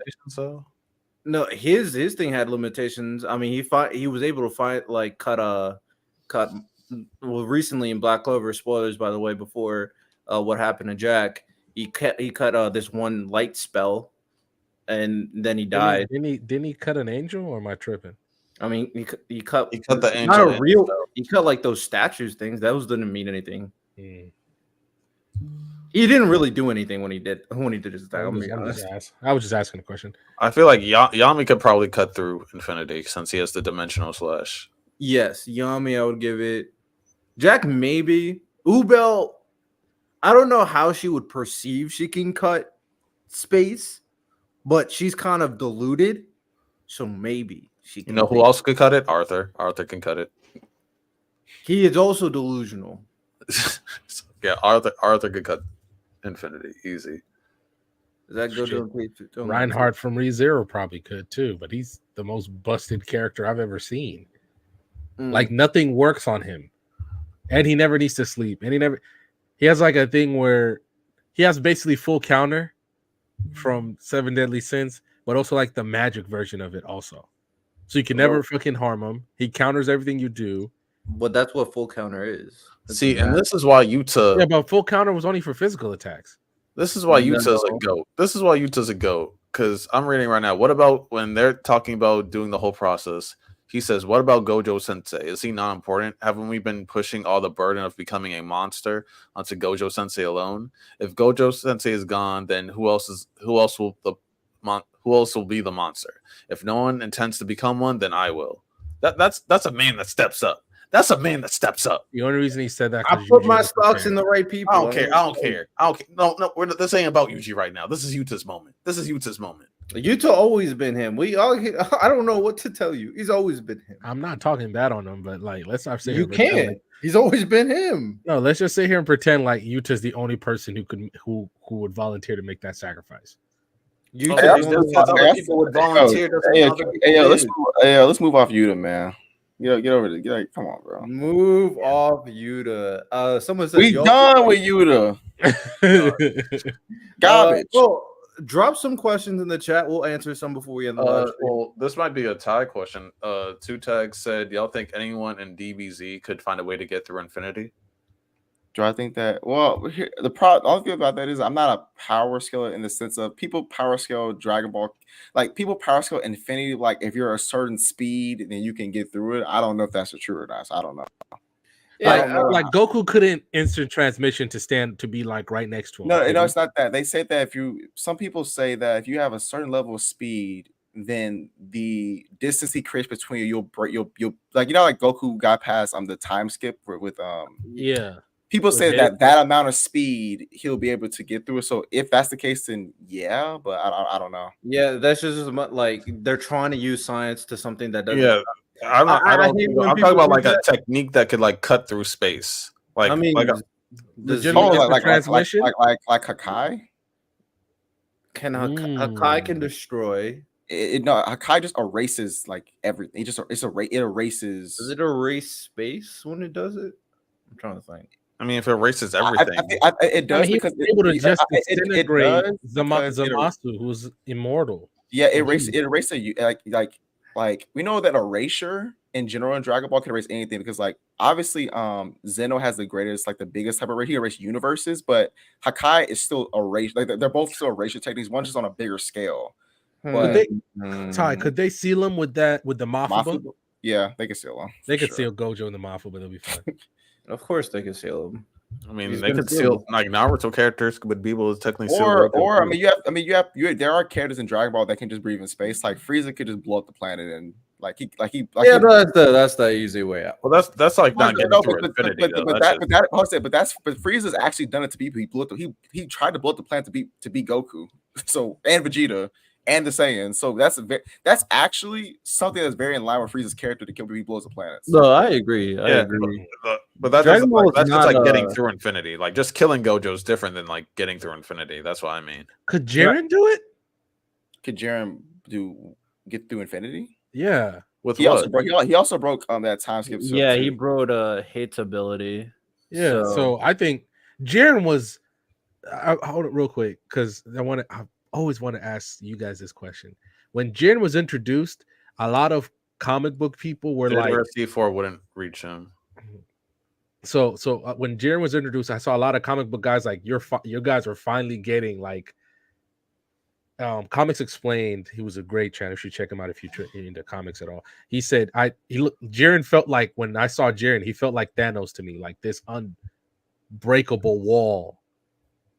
no, his thing had limitations. I mean, he was able to cut recently in Black Clover, spoilers by the way, before what happened to Jack, he cut this one light spell. And then he died. Didn't he cut an angel, or am I tripping? I mean, he cut the not angel a real. stuff. He cut like those statues things. Those didn't mean anything. Mm. He didn't really do anything when he did his attack. I'm I was just asking a question. I feel like Yami could probably cut through Infinity since he has the dimensional slash. Yes, Yami, I would give it. Jack, maybe. Ubel, I don't know how she would perceive she can cut space, but she's kind of deluded, so maybe she can. You know who else could cut it? Arthur. Arthur can cut it. He is also delusional. Yeah, Arthur could cut Infinity easy. Does that go to Reinhardt from ReZero probably could too, but he's the most busted character I've ever seen. Like nothing works on him, and he never needs to sleep, and he has like a thing where he has basically full counter from Seven Deadly Sins, but also like the magic version of it also. So you can never fucking harm him. He counters everything you do. But that's what full counter is. See, and this is why Yuta. Yeah, but full counter was only for physical attacks. This is why Yuta's a goat. This is why Yuta's a goat. Because I'm reading right now. What about when they're talking about doing the whole process? He says, "What about Gojo Sensei? Is he not important? Haven't we been pushing all the burden of becoming a monster onto Gojo Sensei alone? If Gojo Sensei is gone, then who else will be the monster? If no one intends to become one, then I will." That's a man that steps up. That's a man that steps up. The only reason he said that, I put my stocks in the right people. I don't care. No, this ain't about Yuji right now. This is Yuta's moment. Yuta always been him. I don't know what to tell you. He's always been him. I'm not talking bad on him, but like, let's not say you can't. He's always been him. No, let's just sit here and pretend like Yuta's the only person who would volunteer to make that sacrifice. People would volunteer. Let's move off Yuta, man. Get over it. Come on, bro. Move off Yuta. Someone said we done with Yuta. Garbage. Well, drop some questions in the chat. We'll answer some before we end the live stream. Well, this might be a tie question. Two Tags said, "Y'all think anyone in DBZ could find a way to get through Infinity?" Do I think that? Well, the only thing about that is I'm not a power scaler in the sense of people power scale Dragon Ball, like people power scale Infinity. Like if you're a certain speed, then you can get through it. I don't know if that's true or not. So I don't know. Yeah, like Goku couldn't instant transmission to be like right next to him. No, it's not that. They say that some people say that if you have a certain level of speed, then the distance he creates between you'll like like Goku got past the time skip with yeah. People say that amount of speed he'll be able to get through it. So if that's the case, then yeah, but I don't know. Yeah, that's just like they're trying to use science to something that doesn't. Yeah, I'm talking about like a technique that could like cut through space. Like I mean, like transmission, like Hakai. Hakai can destroy. No, Hakai just erases like everything. It erases. Does it erase space when it does it? I'm trying to think. I mean, if it erases everything, it does because he's able to just disintegrate Zamasu, who's immortal. Yeah, it erases like we know that erasure in general in Dragon Ball can erase anything because like obviously Zeno has the greatest, like the biggest type of erase. He erased universes, but Hakai is still erased. Like they're both still erasure techniques. One's just on a bigger scale. But could they seal him with the Mafuba? Yeah, they could seal him. They could seal Gojo in the Mafuba. They'll be fine. Of course, they can seal him. I mean, they could seal like Naruto characters would be able to technically seal. Or there are characters in Dragon Ball that can just breathe in space. Like Frieza could just blow up the planet and that's the easy way out. Well, that's like not getting through Infinity. But Frieza's actually done it to people. He tried to blow up the planet to beat Goku. So and Vegeta. And the Saiyans, so that's actually something that's very in line with Frieza's character to kill people blows the planets. No, I agree. I agree. But that's just like getting through Infinity. Like just killing Gojo is different than like getting through Infinity. That's what I mean. Could Jiren do it? Could Jiren get through Infinity? Yeah. He also broke that time skip. Yeah, he broke Hate's ability. Yeah. So I think Jiren was. Hold it real quick because I always want to ask you guys this question. When Jiren was introduced, a lot of comic book people were like C4 wouldn't reach him. So when Jiren was introduced, I saw a lot of comic book guys like your guys are finally getting like Comics Explained. He was a great channel. You should check him out if you're into comics at all. He said, Jiren felt like when I saw Jiren, he felt like Thanos to me, like this unbreakable wall.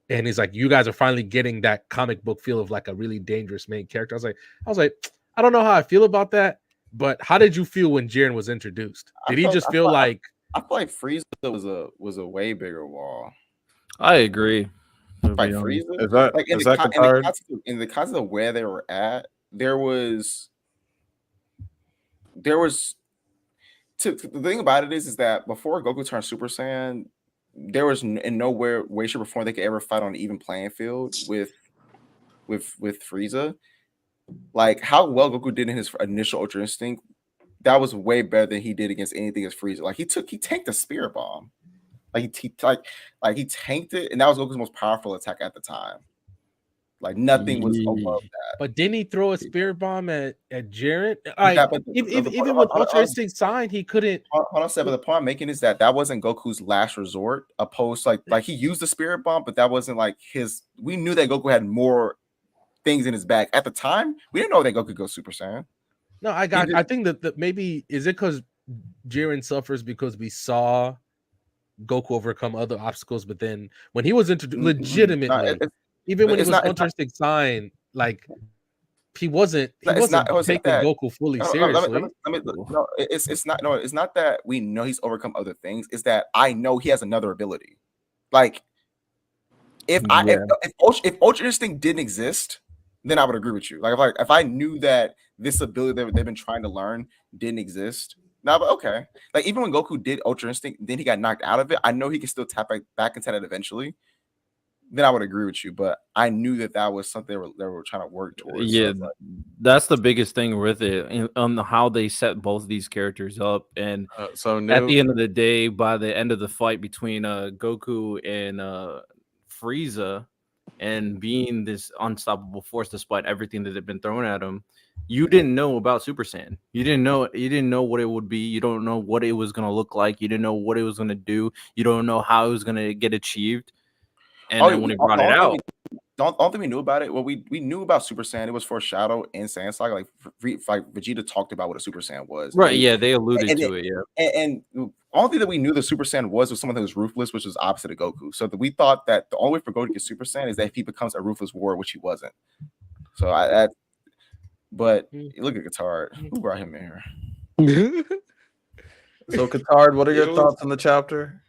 And he's like, you guys are finally getting that comic book feel of like a really dangerous main character. I was like, I don't know how I feel about that, but how did you feel when Jiren was introduced? Did he just feel like? I feel like Frieza was a way bigger wall. I agree. Like Frieza, is that like is that Katard? in the context of where they were at, there was the thing about it is that before Goku turned Super Saiyan, there was in no way, shape, or form they could ever fight on an even playing field with Frieza. Like how well Goku did in his initial Ultra Instinct, that was way better than he did against anything as Frieza. Like he tanked the Spirit Bomb. Like he tanked it, and that was Goku's most powerful attack at the time. Like nothing was above that. But didn't he throw a Spirit Bomb at Jiren? Even with Ultra Instinct signed, he couldn't. Hold on a second. But the point I'm making is that wasn't Goku's last resort. Opposed, like he used the Spirit Bomb, but that wasn't like his. We knew that Goku had more things in his bag at the time. We didn't know that Goku could go Super Saiyan. No, I think that maybe is it because Jiren suffers because we saw Goku overcome other obstacles, but then when he was introduced, legitimately, even when he was Ultra Instinct signed, like he wasn't taking Goku fully seriously. It's not that we know he's overcome other things. It's that I know he has another ability. Like if Ultra Instinct didn't exist, then I would agree with you. Like if I knew that this ability that they've been trying to learn didn't exist. No, but okay. Like even when Goku did Ultra Instinct, then he got knocked out of it. I know he can still tap back into that eventually. Then I would agree with you, but I knew that was something they were trying to work towards. Yeah, so that's the biggest thing with it, on how they set both these characters up. And at the end of the day, by the end of the fight between Goku and Frieza, and being this unstoppable force despite everything that had been thrown at him, you didn't know about Super Saiyan. You didn't know what it would be. You don't know what it was going to look like. You didn't know what it was going to do. You don't know how it was going to get achieved. And then when he brought it out, the only thing we knew about it, well, we knew about Super Saiyan. It was foreshadowed in Saiyan Saga. Like Vegeta talked about what a Super Saiyan was. Right? Yeah, they alluded to it. Yeah, and the only thing that we knew the Super Saiyan was someone that was ruthless, which was opposite of Goku. So we thought that the only way for Goku to get Super Saiyan is that if he becomes a ruthless warrior, which he wasn't. So but look at Katard. Who brought him in here? So Katard, what are your thoughts on the chapter?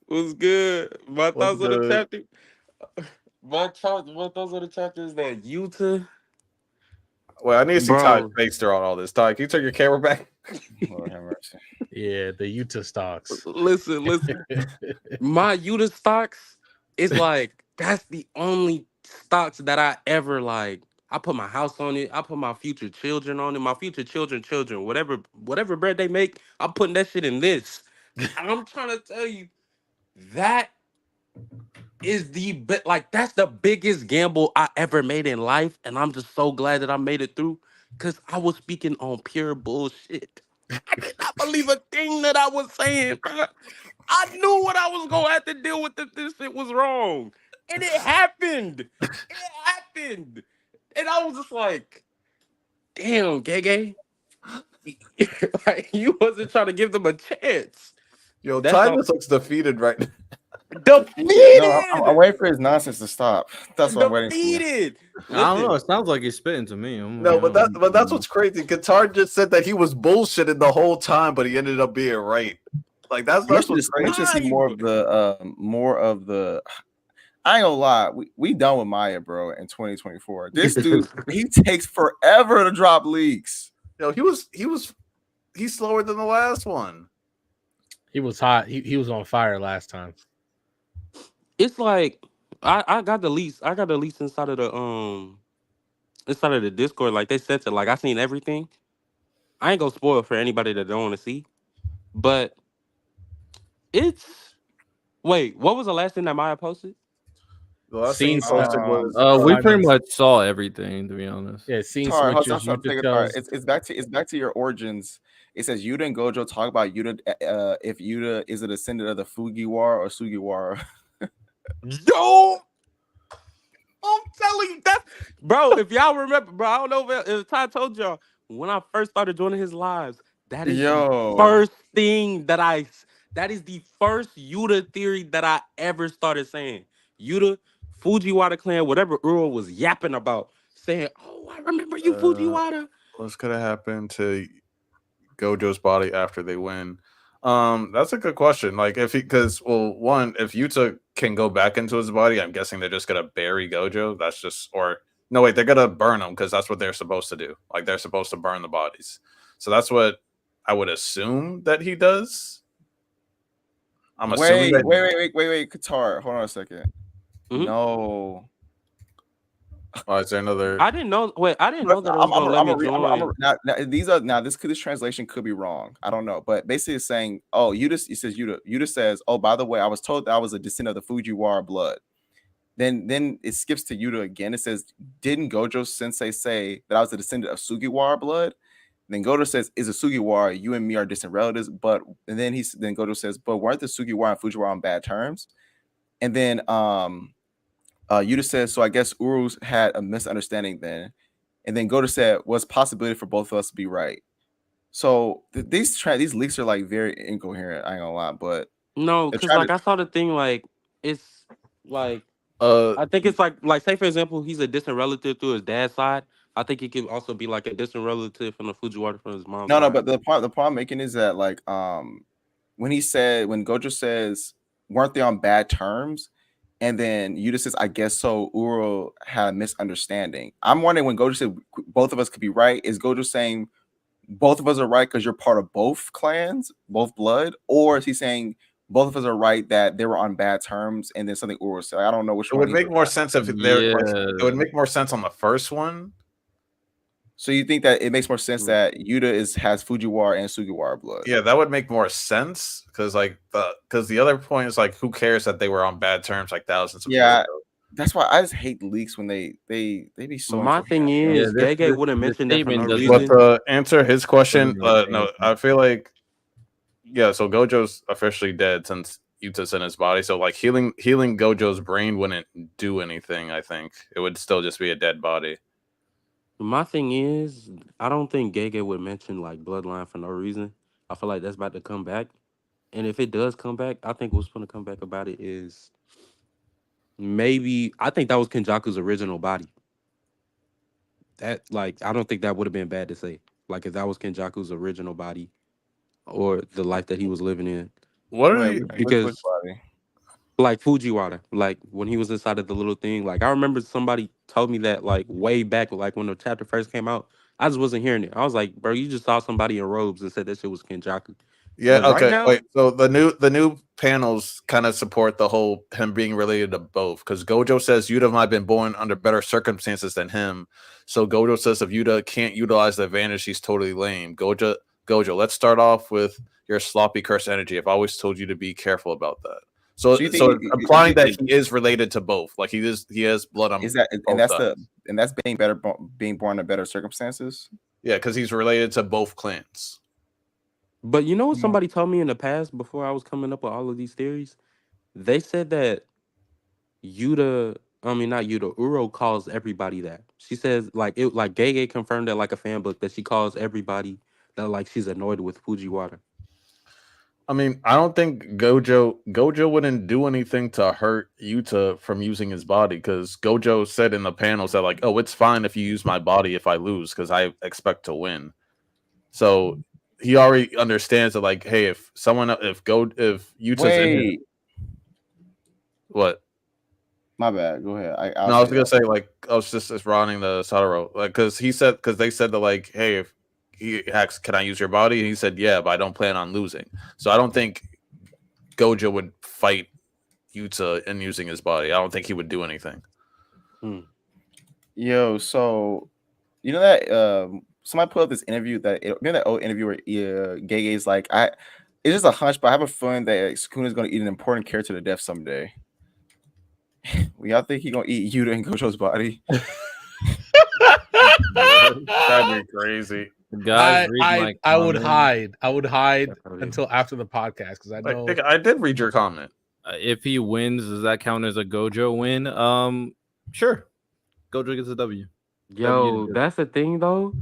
Was good. My thoughts on the chapter. My thoughts on the chapter is that Yuta. Well, I need to see Ty's face there on all this. Ty, can you turn your camera back? Yeah, the Yuta stocks. Listen. My Yuta stocks is like that's the only stocks that I ever like. I put my house on it. I put my future children on it. My future children, whatever bread they make, I'm putting that shit in this. And I'm trying to tell you, that is that's the biggest gamble I ever made in life, and I'm just so glad that I made it through because I was speaking on pure bullshit. I did not believe a thing that I was saying, bro. I knew what I was gonna have to deal with if this shit was wrong, and it happened. And I was just like, "Damn, Gege, like you wasn't trying to give them a chance." Yo, Ty just looks defeated right now. Defeated. No, I'm waiting for his nonsense to stop. That's what I'm waiting for. I don't know. It sounds like he's spitting to me. But that's what's crazy. Katard just said that he was bullshitting the whole time, but he ended up being right. Like that's what's crazy. I need to see more of the. I ain't gonna lie, we done with Maya, bro. In 2024, this dude he takes forever to drop leaks. Yo, he's slower than the last one. He was hot. He was on fire last time. It's like I got the leaks. I got the leaks inside of the Discord. Like they said to like I seen everything. I ain't gonna spoil for anybody that don't want to see. But wait, what was the last thing that Maya posted? The last thing posted was we pretty much saw everything, to be honest. Yeah, scene switches. It's back to your origins. It says Yuta and Gojo talk about Yuta if Yuta is a descendant of the Fujiwara or Sugiwara. Yo, I'm telling you that Bro, if y'all remember, bro, I don't know if Ty told y'all when I first started joining his lives. That is the first thing that is the first Yuta theory that I ever started saying. Yuta, Fujiwara clan, whatever Uro was yapping about, saying, "Oh, I remember you, Fujiwara." What's gonna happen to Gojo's body after they win? That's a good question. Like, if if Yuta can go back into his body, I'm guessing they're just gonna bury Gojo. That's just, or no, wait, they're gonna burn him because that's what they're supposed to do. Like, they're supposed to burn the bodies. So that's what I would assume that he does. I'm assuming. Wait, Qatar. Hold on a second. Mhm. No. Oh, is there another? I didn't know. Wait, I didn't know that it was gonna let me join. This translation could be wrong. I don't know, but basically it's saying, oh, Yuta says, oh, by the way, I was told that I was a descendant of the Fujiwara blood. Then it skips to Yuta again. It says, didn't Gojo Sensei say that I was a descendant of Sugiwara blood? Then Gojo says, is a Sugiwara, you and me are distant relatives, but and then Gojo says, but weren't the Sugiwara and Fujiwara on bad terms? And then Yuta says, so I guess Urus had a misunderstanding then. And then Gojo said, was possibility for both of us to be right. So these leaks are like very incoherent. I ain't gonna lie, but No, because like I saw the thing, like it's like I think it's like say for example, he's a distant relative through his dad's side. I think he could also be like a distant relative from the Fujiwara from his mom's side. No, but the problem I'm making is that like when Gojo says, weren't they on bad terms? And then Yuta says, I guess so. Uro had a misunderstanding. I'm wondering, when Gojo said both of us could be right, is Gojo saying both of us are right because you're part of both clans, both blood? Or is he saying both of us are right that they were on bad terms and then something Uro said? I don't know which one. It would make more sense if it would make more sense on the first one. So you think that it makes more sense that Yuta has Fujiwara and Sugiwara blood? Yeah, that would make more sense because the other point is like, who cares that they were on bad terms like thousands of years ago? That's why I just hate leaks when they be so. My thing is, Gege wouldn't mention that for no reason. But to answer his question, no, I feel like so Gojo's officially dead since Yuta's in his body. So like healing Gojo's brain wouldn't do anything. I think it would still just be a dead body. My thing is, I don't think Gege would mention like Bloodline for no reason. I feel like that's about to come back, and if it does come back, I think what's going to come back about it is maybe I think that was Kenjaku's original body. That like I don't think that would have been bad to say. Like if that was Kenjaku's original body, or the life that he was living in. What are you? Because like Fujiwara, like when he was inside of the little thing, like I remember somebody told me that like way back, like when the chapter first came out, I just wasn't hearing it. I was like, bro, you just saw somebody in robes and said that shit was Kenjaku. Yeah, but okay. Right now, wait, so the new panels kind of support the whole him being related to both, because Gojo says Yuta might have been born under better circumstances than him. So Gojo says if Yuta can't utilize the advantage, he's totally lame. Gojo, let's start off with your sloppy curse energy. I've always told you to be careful about that. So implying that he is related to both, like he has blood on. Is that and that's being born under better circumstances? Yeah, because he's related to both clans. But you know what somebody told me in the past before I was coming up with all of these theories? They said that Uro calls everybody that. She says like Gege confirmed that like a fan book that she calls everybody that like she's annoyed with Fujiwara. I mean, I don't think Gojo wouldn't do anything to hurt Yuta from using his body, because Gojo said in the panels that like, oh, it's fine if you use my body if I lose because I expect to win. So he already understands that like, hey, if Yuta's in his, what? My bad. Go ahead. I was gonna say like I was just running the Sadaro, like because they said that like, hey, if he asks, can I use your body? And he said, yeah, but I don't plan on losing. So I don't think Gojo would fight Yuta in using his body. I don't think he would do anything. Yo, so you know that somebody put up this interview that old interview where Gege is like, it's just a hunch, but I have a feeling that Sukuna is going to eat an important character to death someday. Y'all think he's going to eat Yuta and Gojo's body? That'd be crazy. Guys, I would hide until after the podcast because I know I did read your comment. If he wins, does that count as a Gojo win? Sure. Gojo gets a W. Yo, that's the thing though.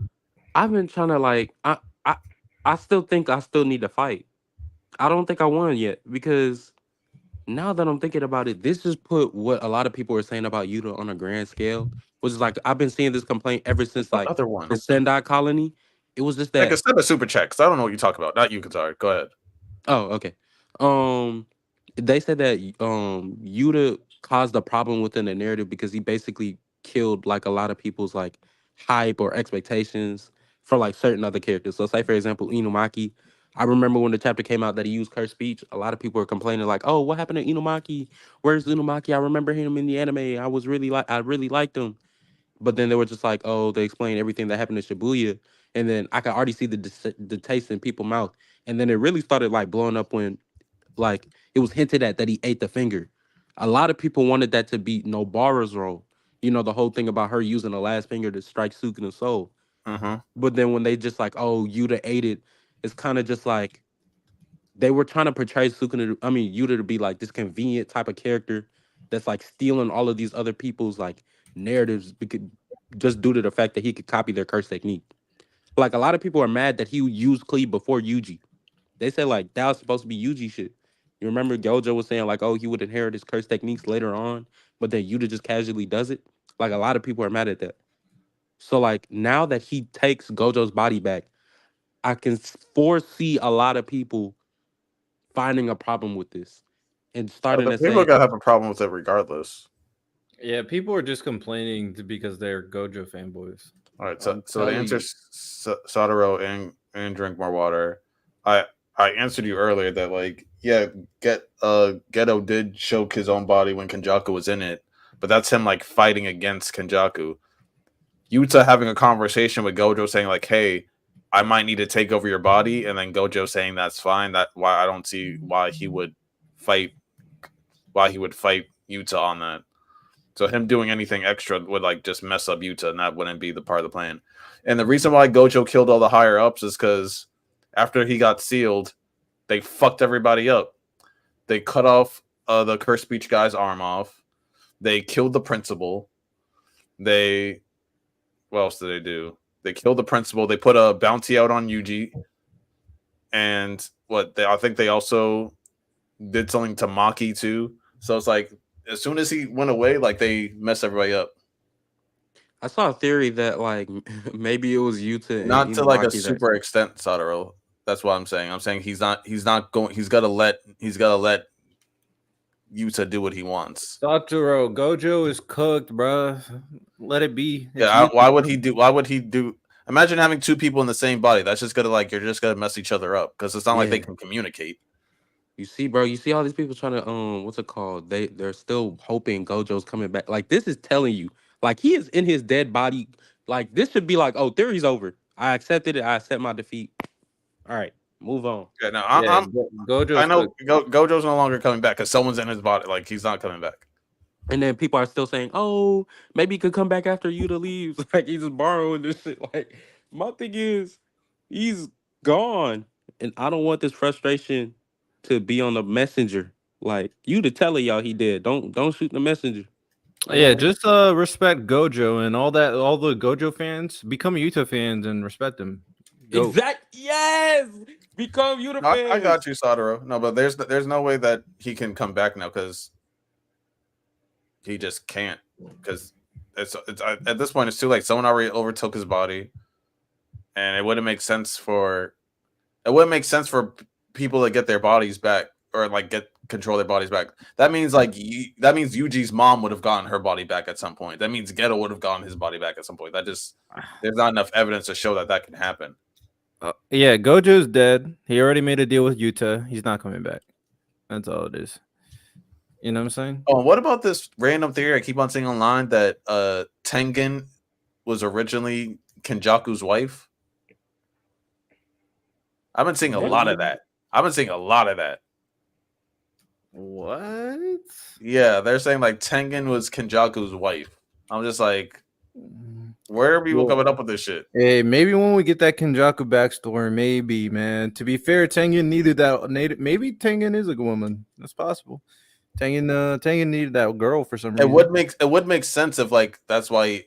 I've been trying to like I still think I still need to fight. I don't think I won yet because now that I'm thinking about it, this just put what a lot of people are saying about Yuta on a grand scale, which is like I've been seeing this complaint ever since What like other one? the Sendai colony. It was just Like that. a step of super checks. I don't know what you talk about. Not you, Qatar. Go ahead. Oh, okay. Um, they said that Yuta caused a problem within the narrative because he basically killed like a lot of people's like hype or expectations for like certain other characters. So, say for example, Inumaki. I remember when the chapter came out that he used cursed speech. A lot of people were complaining like, "Oh, what happened to Inumaki? Where's Inumaki? I remember him in the anime. I really liked him." But then they were just like, "Oh, they explained everything that happened to Shibuya," and then I could already see the taste in people's mouth. And then it really started like blowing up when like it was hinted at that he ate the finger. A lot of people wanted that to be Nobara's role. You know, the whole thing about her using the last finger to strike Sukuna's soul. Mm-hmm. But then when they just like, oh, Yuta ate it, it's kind of just like they were trying to portray Yuta to be like this convenient type of character that's like stealing all of these other people's like narratives because just due to the fact that he could copy their curse technique. Like a lot of people are mad that he used Cleave before Yuji. They said like that was supposed to be Yuji shit. You remember Gojo was saying like, oh, he would inherit his curse techniques later on, but then Yuta just casually does it. Like a lot of people are mad at that. So like now that he takes Gojo's body back, I can foresee a lot of people finding a problem with this and starting The to people say, gonna have a problem with it regardless. Yeah, people are just complaining because they're Gojo fanboys. All right, I'm so the telling answer you. Sadaru and drink more water. I answered you earlier that like Geto did choke his own body when Kenjaku was in it, but that's him like fighting against Kenjaku. Yuta having a conversation with Gojo saying like, "Hey, I might need to take over your body," and then Gojo saying that's fine. That why I don't see why he would fight Yuta on that. So him doing anything extra would like just mess up Yuta, and that wouldn't be the part of the plan. And the reason why Gojo killed all the higher ups is because after he got sealed, they fucked everybody up. They cut off the curse speech guy's arm off. They killed the principal. What else did they do? They killed the principal. They put a bounty out on Yuji. And I think they also did something to Maki too. So it's like as soon as he went away, like they messed everybody up. I saw a theory that like maybe it was Yuta and Not to like a Inumaki that super extent, Sadaru. That's what I'm saying. I'm saying he's not going. He's got to let Yuta do what he wants. Satoru, Gojo is cooked, bruh. Let it be. It's Yeah. Yuta. Why would he do? Imagine having two people in the same body. That's just gonna like you're just gonna mess each other up because it's not like they Yeah. can communicate. You see, bro, you see all these people trying to what's it called? They're still hoping Gojo's coming back. Like this is telling you, like he is in his dead body. Like this should be like, oh, theory's over. I accepted it. I accept my defeat. All right, move on. Yeah. No, Yeah, Gojo's I know cooked. Gojo's no longer coming back because someone's in his body. Like he's not coming back. And then people are still saying, oh, maybe he could come back after Yuta leaves. Like he's just borrowing this shit. Like my thing is, he's gone, and I don't want this frustration to be on the messenger. Like you to tell y'all he did. Don't shoot the messenger. Yeah, just respect Gojo and all that. All the Gojo fans become Yuta fans and respect them. Go. Yes. Become Yuta No, fans. I got you, Sadaru. No, but there's no way that he can come back now because he just can't. Because it's at this point it's too late. Someone already overtook his body, and it wouldn't make sense for people to get their bodies back or like get control their bodies back. That means Yuji's mom would have gotten her body back at some point. That means Geto would have gotten his body back at some point. There's not enough evidence to show that can happen. Yeah, Gojo's dead. He already made a deal with Yuta. He's not coming back. That's all it is. You know what I'm saying? Oh, what about this random theory I keep on seeing online that Tengen was originally Kenjaku's wife? I've been seeing a lot of that. What? Yeah, they're saying like Tengen was Kenjaku's wife. I'm just like, where are people coming up with this shit? Hey, maybe when we get that Kenjaku backstory, maybe, man. To be fair, Tengen needed that. Maybe Tengen is a woman. That's possible. Tengen needed that girl for some reason. It would make sense if like that's why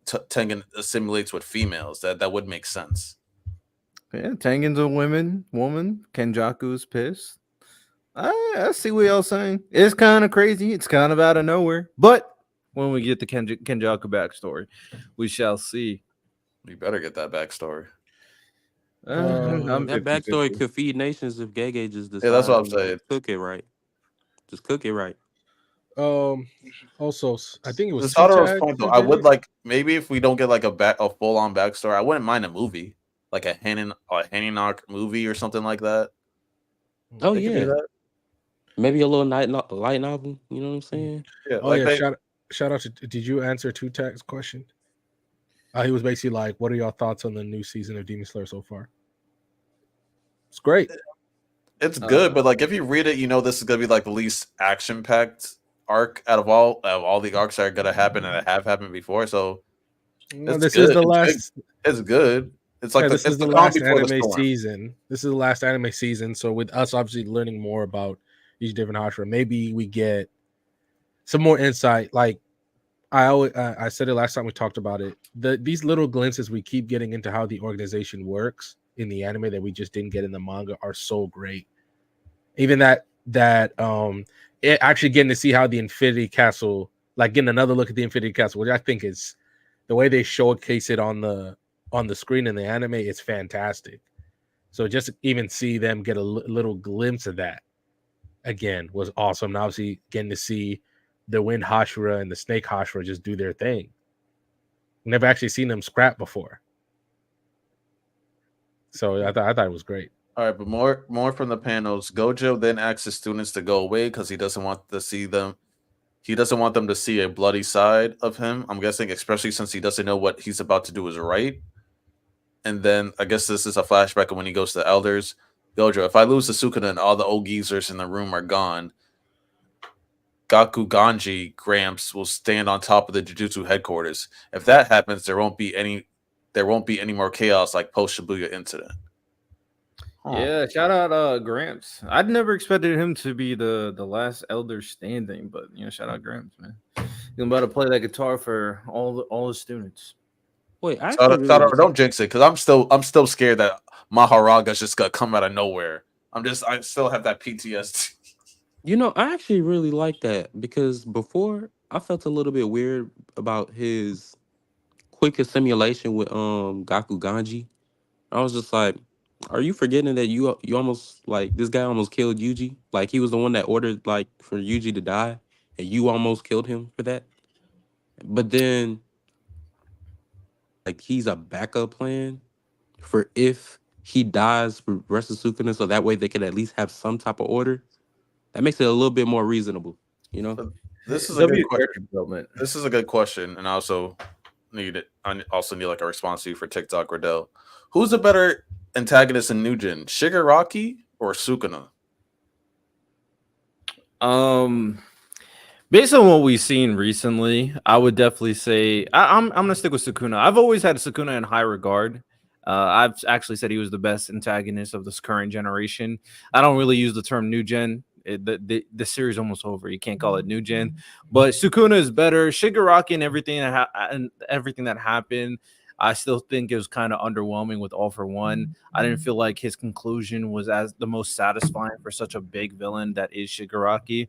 Tengen assimilates with females. That would make sense. Yeah, Tengen's a woman. Kenjaku's pissed. I see what y'all saying. It's kind of crazy. It's kind of out of nowhere. But when we get the Kenjaku backstory, we shall see. You better get that backstory. I'm That 50-50. backstory could feed nations if Gege just decides. Yeah, that's what I'm saying. Cook it right. Just cook it right. Also, I think it was To Satoru's Tic-Tac point though, who I did would it. like maybe if we don't get like a full on backstory, I wouldn't mind a movie, like a Haninok movie or something like that. Oh They could do yeah, that. maybe a little light novel. You know what I'm saying? Yeah, Oh like yeah, they, shout out to. Did you answer Tic-Tac's question? He was basically like, "What are your thoughts on the new season of Demon Slayer so far?" It's great. it's good, but like if you read it, you know this is gonna be like the least action packed arc out of all the arcs that are gonna happen and that have happened before. So Well, it's this good. is the last. It's good. It's like This it's is the the calm last before the anime storm. season. This is the last anime season. So with us obviously learning more about each different Hashira, maybe we get some more insight. Like I said it last time we talked about it. These little glimpses we keep getting into how the organization works in the anime that we just didn't get in the manga are so great. Even it actually getting to see how the Infinity Castle, like getting another look at the Infinity Castle, which I think is the way they showcase it on the screen in the anime, it's fantastic. So just even see them get a little glimpse of that again was awesome. And obviously getting to see the Wind Hashira and the Snake Hashira just do their thing. Never actually seen them scrap before. So I thought it was great. All right, but more from the panels. Gojo then asks his students to go away because he doesn't want to see them. He doesn't want them to see a bloody side of him. I'm guessing, especially since he doesn't know what he's about to do is right. And then I guess this is a flashback of when he goes to the elders. Gojo, if I lose the Sukuna and all the old geezers in the room are gone, Gaku Ganji Gramps will stand on top of the Jujutsu headquarters. If that happens, there won't be any more chaos like post Shibuya incident. Yeah, shout out Gramps. I'd never expected him to be the last elder standing, but shout out Gramps, man. He's about to play that guitar for all the students. Wait, Don't jinx it, because I'm still scared that Maharaga's just gonna come out of nowhere. I still have that PTSD. I actually really like that because before I felt a little bit weird about his quick assimilation with Gaku Ganji. I was just like, are you forgetting that you almost like this guy almost killed Yuji? Like he was the one that ordered like for Yuji to die, and you almost killed him for that. But then like he's a backup plan for if he dies for the rest of Sukuna, so that way they could at least have some type of order. That makes it a little bit more reasonable, This is a good question. This is a good question, and I also need like a response to you for TikTok Riddell. Who's the better antagonist in New Gen, Shigaraki or Sukuna? Based on what we've seen recently, I would definitely say I'm gonna stick with Sukuna. I've always had Sukuna in high regard. I've actually said he was the best antagonist of this current generation. I don't really use the term new gen. The series is almost over. You can't call it new gen, but Sukuna is better. Shigaraki and everything that happened, I still think it was kind of underwhelming with All for One. I didn't feel like his conclusion was as the most satisfying for such a big villain that is Shigaraki.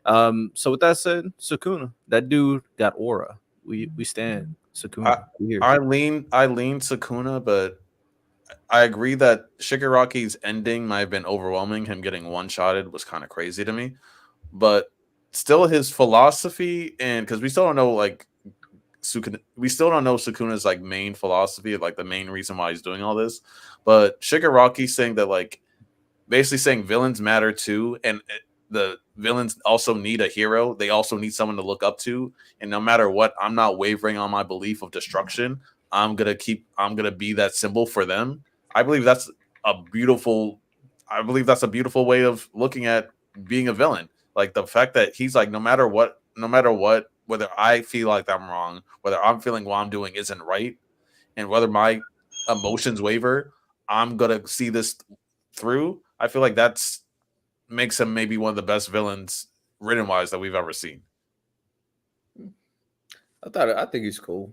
So with that said, Sukuna, that dude got aura. We stand Sukuna. I lean Sukuna, but I agree that Shigaraki's ending might have been overwhelming. Him getting one-shotted was kind of crazy to me, but still his philosophy, and because we still don't know like Sukuna, we still don't know Sukuna's like main philosophy, like the main reason why he's doing all this. But Shigaraki saying that like basically saying villains matter too, and the villains also need a hero. They also need someone to look up to, and no matter what, I'm not wavering on my belief of destruction. I'm gonna be that symbol for them. I believe that's a beautiful way of looking at being a villain. Like the fact that he's like, no matter what, whether I feel like I'm wrong, whether I'm feeling what I'm doing isn't right, and whether my emotions waver, I'm gonna see this through. I feel like that's makes him maybe one of the best villains written wise that we've ever seen. I think he's cool.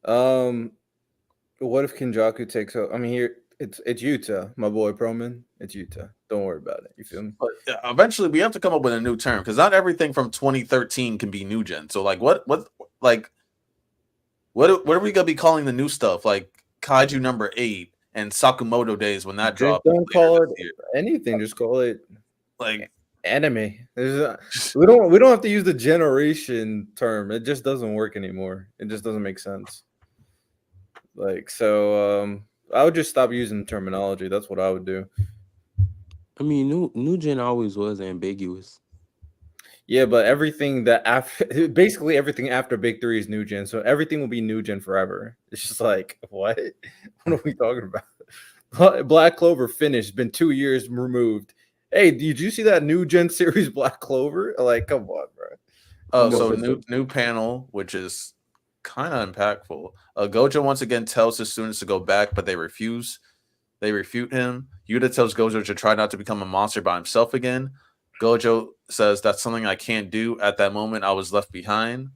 What if Kenjaku takes over? I mean, here it's Yuta, my boy Proman. It's Yuta. Don't worry about it. You feel me? But eventually, we have to come up with a new term because not everything from 2013 can be new gen. So, like, what are we gonna be calling the new stuff? Like Kaiju #8 and Sakamoto Days when that dropped. Don't call it anything. Just call it like anime. We don't have to use the generation term. It just doesn't work anymore. It just doesn't make sense. Like, so I would just stop using terminology. That's what I would do. I mean, new gen always was ambiguous. Yeah, but everything that after basically everything after Big 3 is new gen. So everything will be new gen forever. It's just like, what? What are we talking about? Black Clover finished, been 2 years removed. Hey, did you see that new gen series Black Clover? Like, come on, bro. Oh, so new panel, which is kind of impactful. Gojo once again tells his students to go back, but they refuse. They refute him. Yuta tells Gojo to try not to become a monster by himself again. Gojo says that's something I can't do. At that moment, I was left behind.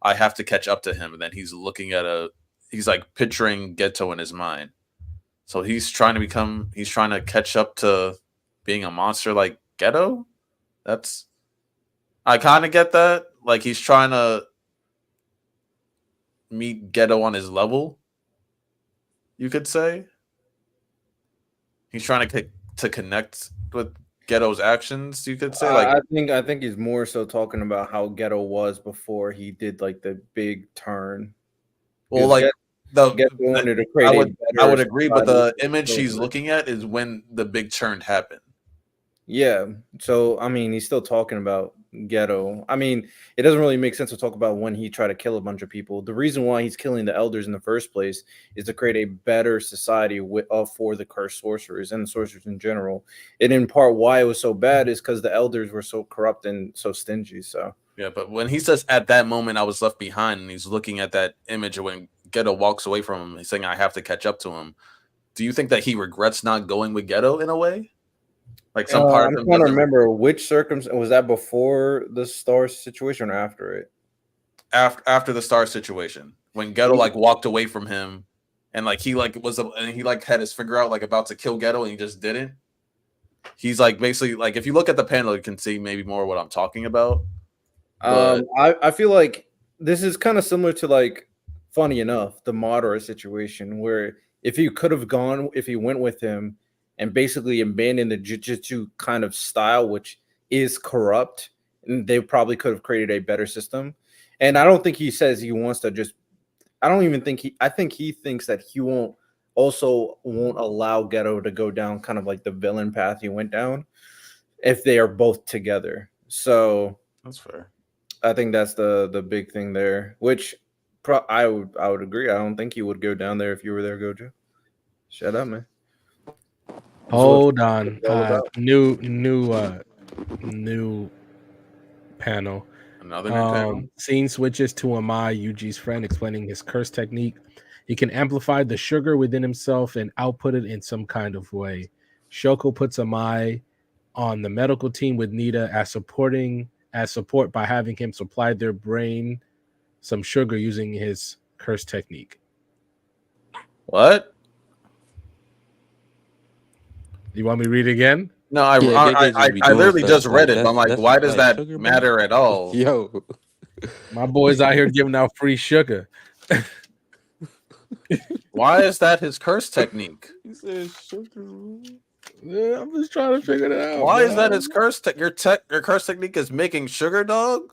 I have to catch up to him. And then he's looking at he's like picturing Geto in his mind. So he's trying to catch up to being a monster like Geto. I kind of get that. Like he's trying to meet Geto on his level, you could say. He's trying to connect with Geto's actions, you could say. Like I think he's more so talking about how Geto was before he did like the big turn. Well, like Geto wanted to create I would agree, but the image he's looking at is when the big turn happened. Yeah. So I mean, he's still talking about Geto. I mean, it doesn't really make sense to talk about when he tried to kill a bunch of people. The reason why he's killing the elders in the first place is to create a better society for the cursed sorcerers and the sorcerers in general. And in part, why it was so bad is because the elders were so corrupt and so stingy. So yeah, but when he says at that moment I was left behind, and he's looking at that image of when Geto walks away from him, he's saying I have to catch up to him. Do you think that he regrets not going with Geto in a way? Like some part I'm trying to remember which circumstance was that, before the star situation or after it? After the star situation, when Geto like walked away from him, and like he like had his finger out like about to kill Geto, and he just didn't. He's like basically like, if you look at the panel, you can see maybe more what I'm talking about. But I feel like this is kind of similar to, like, funny enough, the Madara situation, where if he went with him and basically abandoned the Jujutsu kind of style, which is corrupt, and they probably could have created a better system. And I don't think he says he wants to just. I think he thinks that he won't allow Geto to go down kind of like the villain path he went down if they are both together. So that's fair. I think that's the big thing there, which I would agree. I don't think he would go down there if you were there, Gojo. Shut up, man. Hold on. New panel. Another new panel. Scene switches to Amai, Yuji's friend, explaining his curse technique. He can amplify the sugar within himself and output it in some kind of way. Shoko puts Amai on the medical team with Nita as support by having him supply their brain some sugar using his curse technique. What? You want me to read it again? No, I literally just read it. I'm like, why does that matter at all? Yo, my boy's out here giving out free sugar. Why is that his curse technique? he said sugar. Yeah, I'm just trying to figure it out. Why is that his curse? Your curse technique is making sugar, dog.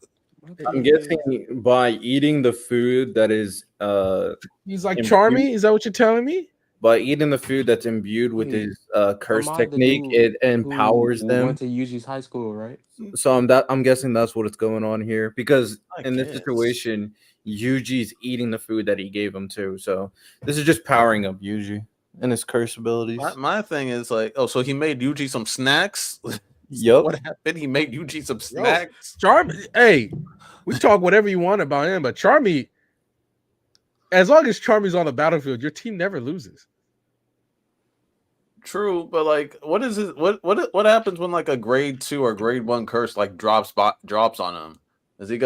I'm guessing by eating the food that is. He's like Charmy. Is that what you're telling me? By eating the food that's imbued with his curse technique, it empowers them. Went to Yuji's high school, right? So I'm guessing that's what is going on here, because in this situation, Yuji's eating the food that he gave him too. So this is just powering up Yuji and his curse abilities. My thing is like, oh, so he made Yuji some snacks. Yep. What happened? He made Yuji some snacks. Charmy, hey, we talk whatever you want about him, but Charmy, as long as Charmy's on the battlefield, your team never loses. True, but like, what is it? What happens when like a grade 2 or grade 1 curse like drops on him? Is he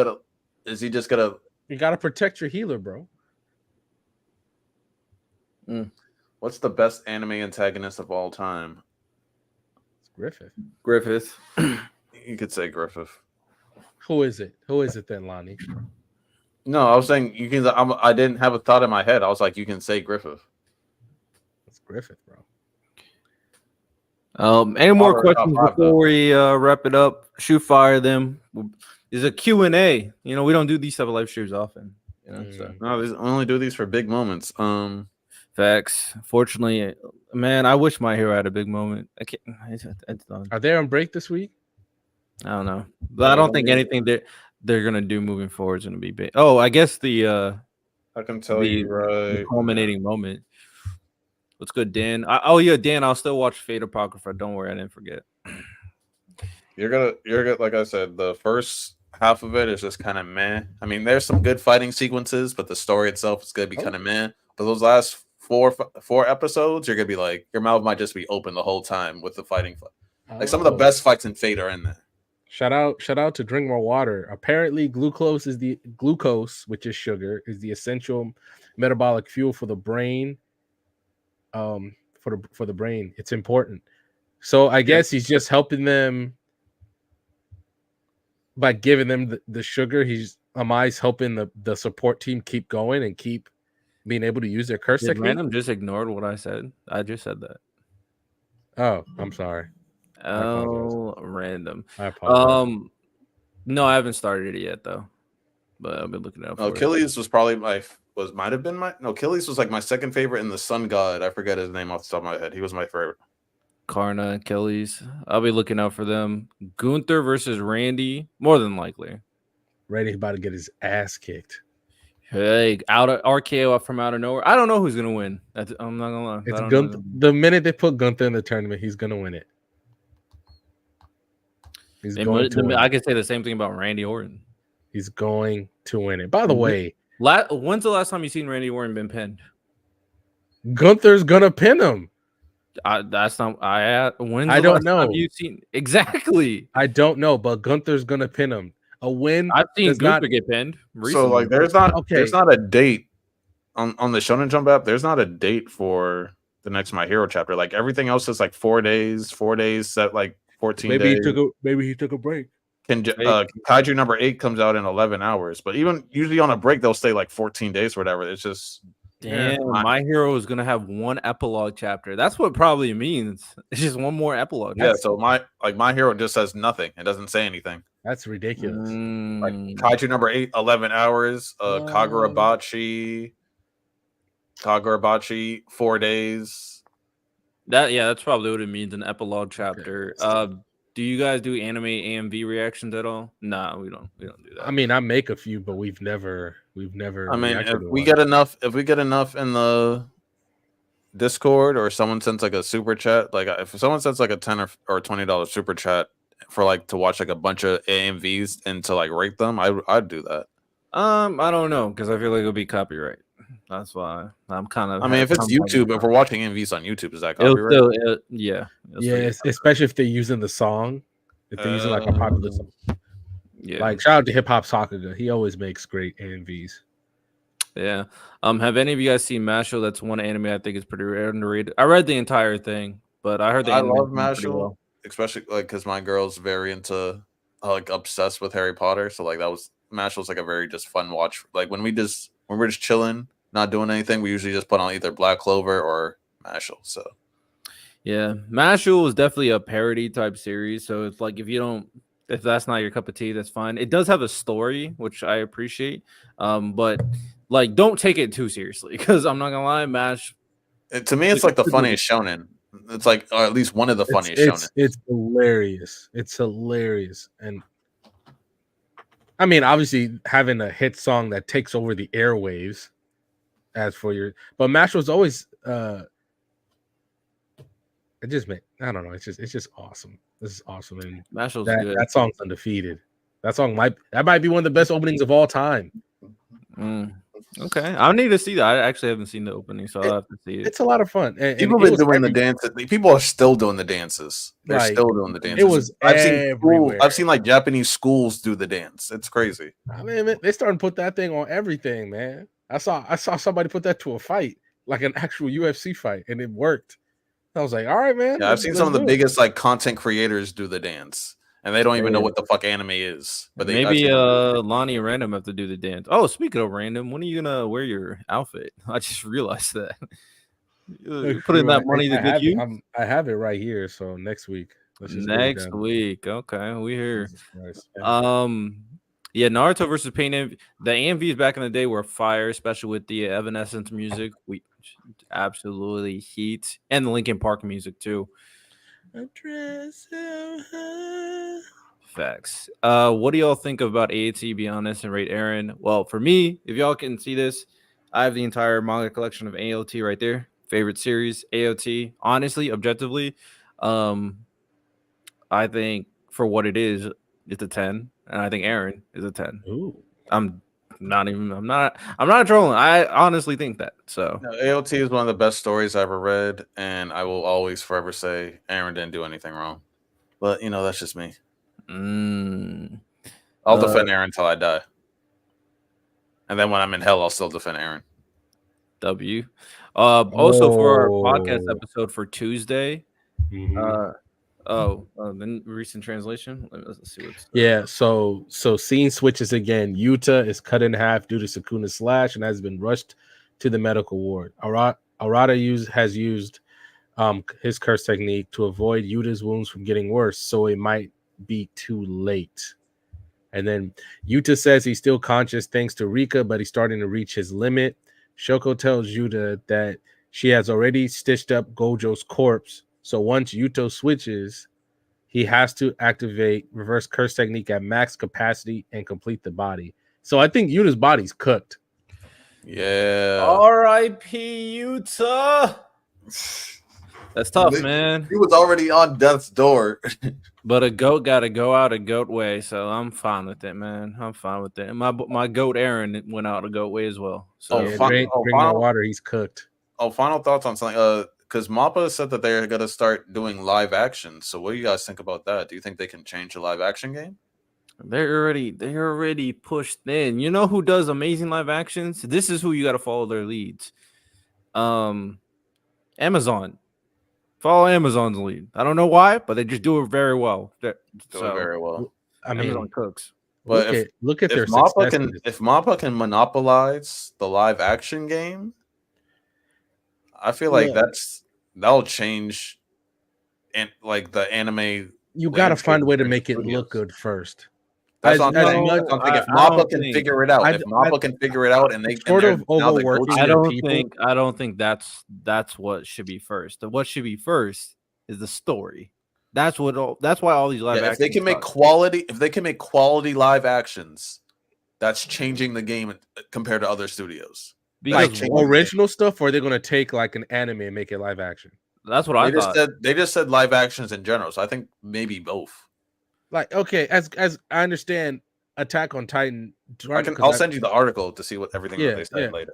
just gonna? You gotta protect your healer, bro. What's the best anime antagonist of all time? It's Griffith. Griffith. You could say Griffith. Who is it? Who is it then, Lani? No, I was saying you can. I didn't have a thought in my head. I was like, you can say Griffith. It's Griffith, bro. Any more Top questions five, before we wrap it up? Shoot fire them. Is a Q&A. You know, we don't do these type of live streams often. You know, so. No, we only do these for big moments. Facts. Fortunately, man, I wish My Hero had a big moment. I can't. It's done. Are they on break this week? I don't know, but I don't think anything that they're gonna do moving forward is gonna be big. Oh, I guess I can tell you the right. culminating moment. What's good, Dan? Oh yeah, Dan. I'll still watch Fate Apocrypha. Don't worry, I didn't forget. You're gonna like I said, the first half of it is just kind of meh. I mean, there's some good fighting sequences, but the story itself is gonna be kind of meh. But those last four episodes, you're gonna be like, your mouth might just be open the whole time with the fighting. Like some of the best fights in Fate are in there. Shout out to Drink More Water. Apparently, glucose, which is sugar, is the essential metabolic fuel for the brain. For the brain, it's important. So I guess he's just helping them by giving them the sugar. Amai's helping the support team keep going and keep being able to use their curse technique. Random just ignored what I said. I just said that. Oh, I'm sorry. Oh, random. I apologize. No, I haven't started it yet though, but I've been looking up. Achilles was probably Achilles was like my second favorite in the Sun God. I forget his name off the top of my head. He was my favorite. Karna, Achilles. I'll be looking out for them. Gunther versus Randy, more than likely. Randy's about to get his ass kicked. Hey, RKO up from out of nowhere. I don't know who's gonna win. I'm not gonna lie. It's Gunther. The minute they put Gunther in the tournament, he's gonna win it. I could say the same thing about Randy Orton. He's going to win it. By the way, when's the last time you seen Randy Orton been pinned? Gunther's gonna pin him. That's not. I don't know. Have you seen exactly? I don't know, but Gunther's gonna pin him. A win. I've seen Gunther get pinned recently. So like, there's not a date on the Shonen Jump app. There's not a date for the next My Hero chapter. Like everything else is like 4 days. 4 days set like 14 days. Maybe he took a break. Kaiju number 8 comes out in 11 hours, but even usually on a break they'll stay like 14 days or whatever. It's just My Hero is gonna have one epilogue chapter. That's what probably means. It's just one more epilogue. Yeah, so My Hero just says nothing. It doesn't say anything. That's ridiculous. Like Kaiju number 8, 11 hours. Kagurabachi, 4 days. That's probably what it means, an epilogue chapter. Okay. Do you guys do anime AMV reactions at all? No, we don't do that. I mean, I make a few, but we've never. I mean, if we get enough in the Discord, or someone sends like a super chat, like if someone sends like a $10 or $20 super chat for like to watch like a bunch of AMVs and to like rate them, I'd do that. I don't know, because I feel like it'll be copyright. That's why I'm kind of. I mean, if it's YouTube, if we're watching AMVs on YouTube, is that copyright? Yeah, especially if they're using the song, if they're using like a popular song. Yeah, like shout out to Hip Hop Sakuga. He always makes great AMVs. Yeah. Have any of you guys seen Mashle? That's one anime I think is pretty underrated. I read the entire thing, but I heard I love Mashle, especially like because my girl's very into like obsessed with Harry Potter. So like Mashle's like a very just fun watch. Like when we're just chilling, not doing anything, we usually just put on either Black Clover or Mashle. So yeah, Mashle is definitely a parody type series. So it's like if that's not your cup of tea, that's fine. It does have a story, which I appreciate. But like, don't take it too seriously, because I'm not gonna lie, to me, it's like the funniest shonen. It's like, or at least one of the funniest shonen. It's hilarious. It's hilarious, and I mean, obviously, having a hit song that takes over the airwaves. But Mashle was always I don't know. It's just awesome. This is awesome, and Mashle's good. That song's undefeated. That might be one of the best openings of all time. Okay, I need to see that. I actually haven't seen the opening, so I'll have to see it. It's a lot of fun. People have been doing the dances. People are still doing the dances. They're still doing the dances. It was I've seen like Japanese schools do the dance. It's crazy. I mean, they starting to put that thing on everything, man. I saw somebody put that to a fight. like an actual UFC fight, and it worked. I was like, all right, man. Yeah, I've seen some of the biggest like content creators do the dance, and they don't even know what the fuck anime is. But maybe Lani and Random have to do the dance. Oh, speaking of Random, when are you gonna wear your outfit? I just realized that. You put in that money to get you. I have it right here. So next week. Next week, okay, we here. Yeah. Yeah, Naruto versus Pain. The AMVs back in the day were fire, especially with the Evanescence music. We absolutely heat, and the Linkin Park music too. Facts. What do y'all think about AAT? Be honest and rate Aaron. Well, for me, if y'all can see this, I have the entire manga collection of AOT right there. Favorite series, AOT. Honestly, objectively, I think for what it is, it's a 10, and I think Aaron is a 10. Ooh. I'm not trolling. I honestly think that. So AOT is one of the best stories I ever read, and I will always forever say Aaron didn't do anything wrong. But that's just me. I'll defend Aaron until I die, and then when I'm in hell, I'll still defend Aaron. W. Also for our podcast episode for Tuesday. Mm-hmm. Then recent translation. Let's see what's so scene switches again. Yuta is cut in half due to Sukuna's slash and has been rushed to the medical ward. Arata has used his curse technique to avoid Yuta's wounds from getting worse, so it might be too late. And then Yuta says he's still conscious thanks to Rika, but he's starting to reach his limit. Shoko tells Yuta that she has already stitched up Gojo's corpse. So once Yuto switches, he has to activate reverse curse technique at max capacity and complete the body. So I think Yuta's body's cooked. Yeah. R.I.P. Yuta. That's tough, man. He was already on death's door. But a goat got to go out a goat way, so I'm fine with it, man. I'm fine with it. And my goat Aaron went out a goat way as well. So drink my water. He's cooked. Final thoughts on something. Because Mappa said that they're going to start doing live action. So what do you guys think about that? Do you think they can change the live action game? They're already pushed in. You know who does amazing live actions? This is who you got to follow their leads. Amazon. Follow Amazon's lead. I don't know why, but they just do it very well. Very well. I mean, Amazon cooks. But look at their Mappa if Mappa can monopolize the live action game, I feel like that'll change, and like the anime. You got to find a way to make it look good first. That's what I'm saying. If Mappa can figure it out, and they sort of overworking, I don't think that's what should be first. What should be first is the story. That's why all these live actions. If they can make quality live actions, that's changing the game compared to other studios. Like original stuff, or are they going to take like an anime and make it live action? That's what I thought. They just said live actions in general, so I think maybe both. Like, okay, as I understand, Attack on Titan. I'll send you the article to see what everything they said later.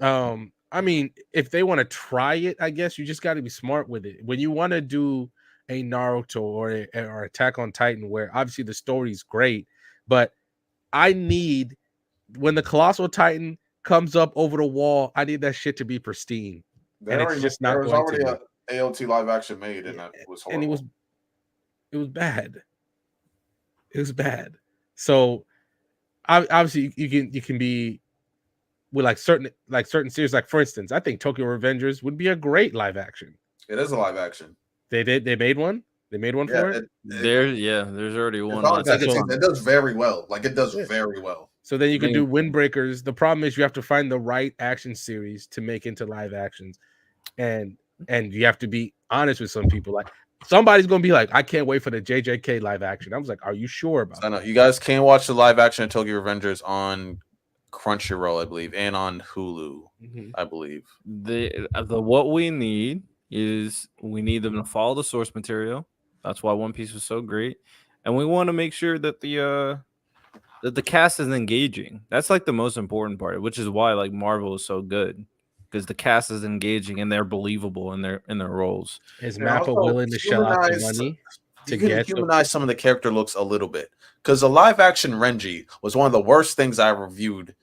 I mean, if they want to try it, I guess you just got to be smart with it. When you want to do a Naruto or Attack on Titan, where obviously the story is great, but I need when the Colossal Titan comes up over the wall, I need that shit to be pristine. There was already an AOT live action made, and that was horrible. And it was bad. It was bad. So obviously you can be with certain series, like for instance, I think Tokyo Revengers would be a great live action. It is a live action. They made one. They made one for it. There's already one. It does very well. Like it does very well. So then you can do Windbreakers. The problem is you have to find the right action series to make into live actions, and you have to be honest with some people. Like somebody's gonna be like, I can't wait for the JJK live action. I was like, are you sure about I know you guys can watch the live action of Tokyo Revengers on Crunchyroll, I believe, and on Hulu, I believe. The what we need is we need them to follow the source material. That's why One Piece was so great, and we want to make sure that the cast is engaging. That's like the most important part, which is why like Marvel is so good, because the cast is engaging and they're believable in their roles. Is Mappa willing to shell out the money to humanize some of the character looks a little bit? Because the live action Renji was one of the worst things I reviewed.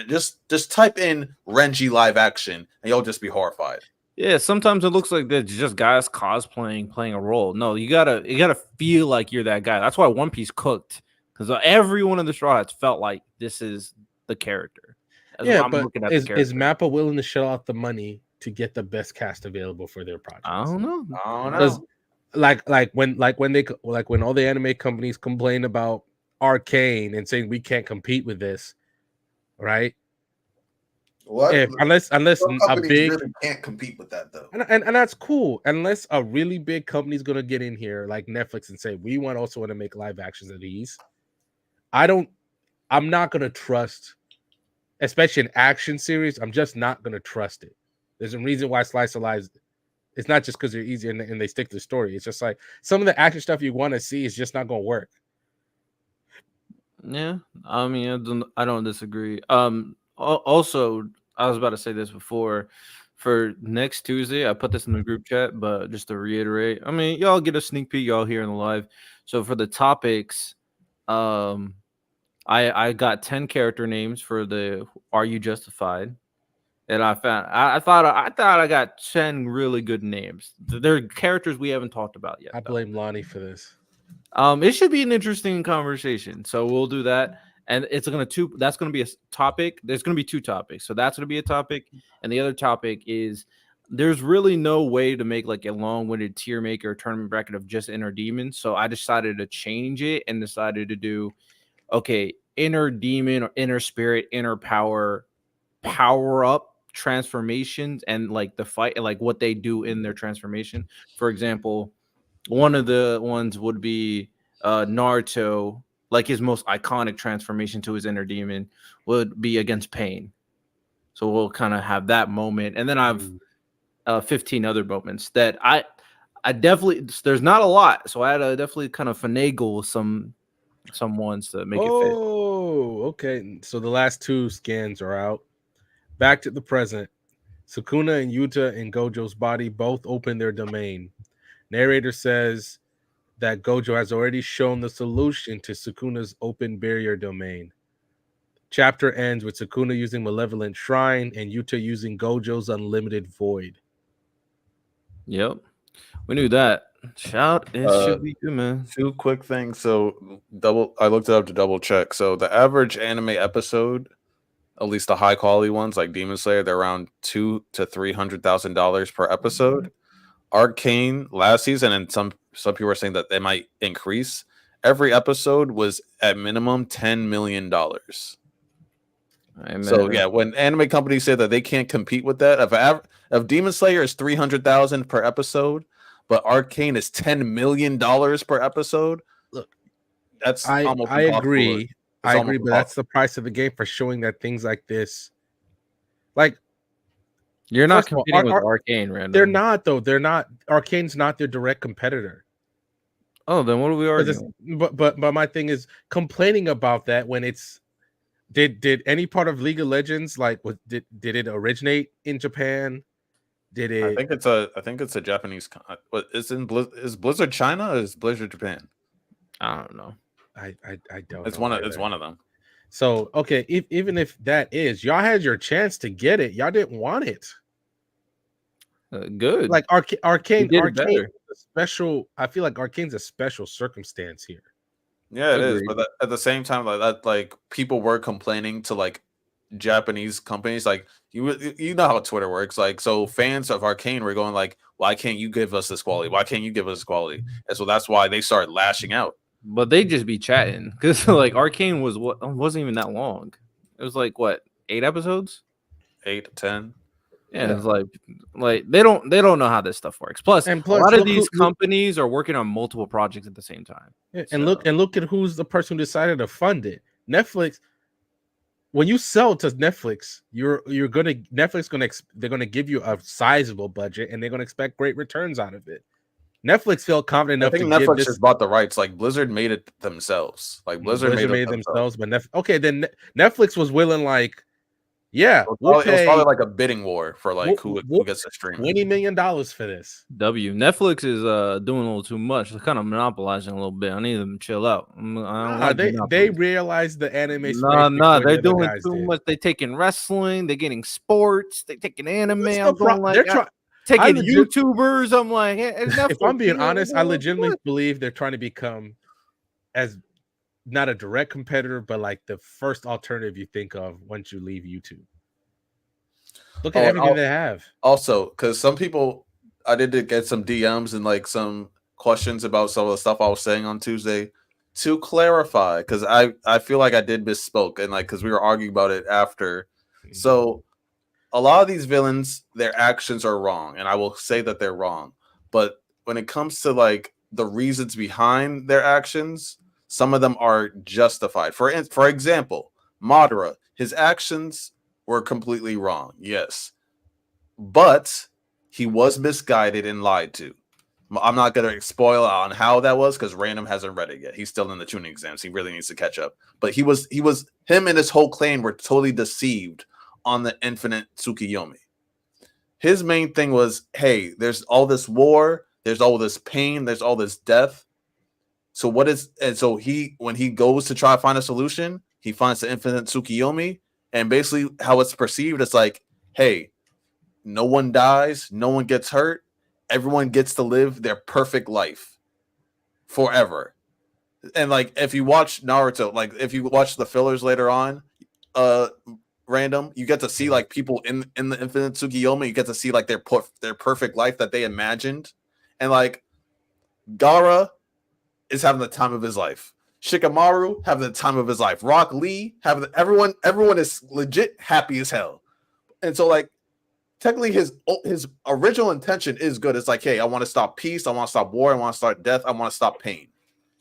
Just type in Renji live action and you'll just be horrified. Yeah, sometimes it looks like they're just guys cosplaying, playing a role. No, you gotta feel like you're that guy. That's why One Piece cooked, because everyone in the Straw Hats felt like this is the character. Yeah, I'm but looking at the is character. Mappa willing to shell out the money to get the best cast available for their projects? I don't know. I don't Because know. when all the anime companies complain about Arcane and saying we can't compete with this, right? What? Unless Some a companies big really can't compete with that though. and that's cool, unless a really big company's gonna get in here like Netflix and say we want to make live actions of these. I'm not gonna trust, especially an action series. I'm just not gonna trust it. There's a reason why Slice of Life. It's not just because they're easier and they stick to the story. It's just like some of the action stuff you want to see is just not gonna work. Yeah, I mean, I don't disagree. Also, I was about to say this before. For next Tuesday, I put this in the group chat, but just to reiterate, I mean, y'all get a sneak peek, y'all here in the live. So for the topics, I got 10 character names for the Are You Justified? And I thought I got 10 really good names. They're characters we haven't talked about yet. I blame Lani for this. It should be an interesting conversation. So we'll do that. And that's gonna be a topic. There's gonna be 2 topics. So that's gonna be a topic. And the other topic is there's really no way to make like a long-winded tier maker or tournament bracket of just inner demons. So I decided to change it and decided to do inner demon or inner spirit, inner power up transformations and like the fight and like what they do in their transformation. For example, one of the ones would be Naruto, like his most iconic transformation to his inner demon would be against Pain. So we'll kind of have that moment, and then I've 15 other moments that I definitely, there's not a lot, so I had to definitely kind of finagle some ones to make it fit. Oh, okay. So the last 2 scans are out. Back to the present. Sukuna and Yuta in Gojo's body both open their domain. Narrator says that Gojo has already shown the solution to Sukuna's open barrier domain. Chapter ends with Sukuna using Malevolent Shrine and Yuta using Gojo's Unlimited Void. Yep. We knew that. Shout, it should be good, man. 2 quick things. So I looked it up to double check. So the average anime episode, at least the high quality ones like Demon Slayer, they're around $200,000 to $300,000 per episode. Arcane last season, and some people are saying that they might increase. Every episode was at minimum $10 million. So yeah, when anime companies say that they can't compete with that, if Demon Slayer is $300,000 per episode, but Arcane is $10 million per episode, look, that's I agree. I agree, but that's the price of the game for showing that things like this, like you're not competing with Arcane, Randall. They're not, though. They're not. Arcane's not their direct competitor. Oh, then what are we arguing? But my thing is complaining about that when it's did any part of League of Legends did it originate in Japan? Did it? I think it's a Japanese. What is Blizzard China or is Blizzard Japan? I don't know. I don't. It's one of them. So okay, even if that is, y'all had your chance to get it, y'all didn't want it. Good. Like Arcane is a special. I feel like Arcane's a special circumstance here. Yeah, it is. But at the same time, like people were complaining to like Japanese companies, like you know how Twitter works. Like, so fans of Arcane were going like, why can't you give us this quality? Why can't you give us quality? And so that's why they started lashing out. But they just be chatting because like Arcane wasn't even that long. It was like what, 8 episodes? 8, 10. Yeah, it's like they don't know how this stuff works. Plus a lot of these companies are working on multiple projects at the same time. Yeah, and look at who's the person who decided to fund it. Netflix. When you sell to Netflix, they're gonna give you a sizable budget and they're gonna expect great returns out of it. Netflix felt confident enough. I think Netflix just bought the rights. Like Blizzard made it themselves. Like Blizzard made it themselves. But then Netflix was willing, like, yeah, it was probably like a bidding war for like who gets to stream. $20 million for this. Netflix is doing a little too much. They're kind of monopolizing a little bit. I need them to chill out. They realize the anime. They're doing too much. They're taking wrestling. They're getting sports. They're taking anime. taking legit- YouTubers. I'm like, if I'm being honest, I legitimately believe they're trying to become as not a direct competitor, but like the first alternative you think of once you leave YouTube. Look at everything they have. Also, because some people, I did get some DMs and like some questions about some of the stuff I was saying on Tuesday. To clarify, because I feel like I did misspoke, and like because we were arguing about it after. So a lot of these villains, their actions are wrong, and I will say that they're wrong. But when it comes to like the reasons behind their actions, some of them are justified. For example, Madara, his actions were completely wrong, yes, but he was misguided and lied to. I'm not going to spoil on how that was because Random hasn't read it yet. He's still in the tuning exams. He really needs to catch up. But him and his whole clan were totally deceived on the infinite Tsukiyomi. His main thing was, hey, there's all this war, there's all this pain, there's all this death. So when he goes to try to find a solution, he finds the infinite Tsukiyomi, and basically how it's perceived is like, hey, no one dies, no one gets hurt. Everyone gets to live their perfect life forever. And like if you watch Naruto, like if you watch the fillers later on, Random, you get to see like people in the infinite Tsukiyomi, you get to see like their perfect life that they imagined. And like Gaara is having the time of his life. Shikamaru having the time of his life. Rock Lee everyone is legit happy as hell. And so like technically his original intention is good. It's like, hey, I want to stop peace, I want to stop war, I want to start death, I want to stop pain.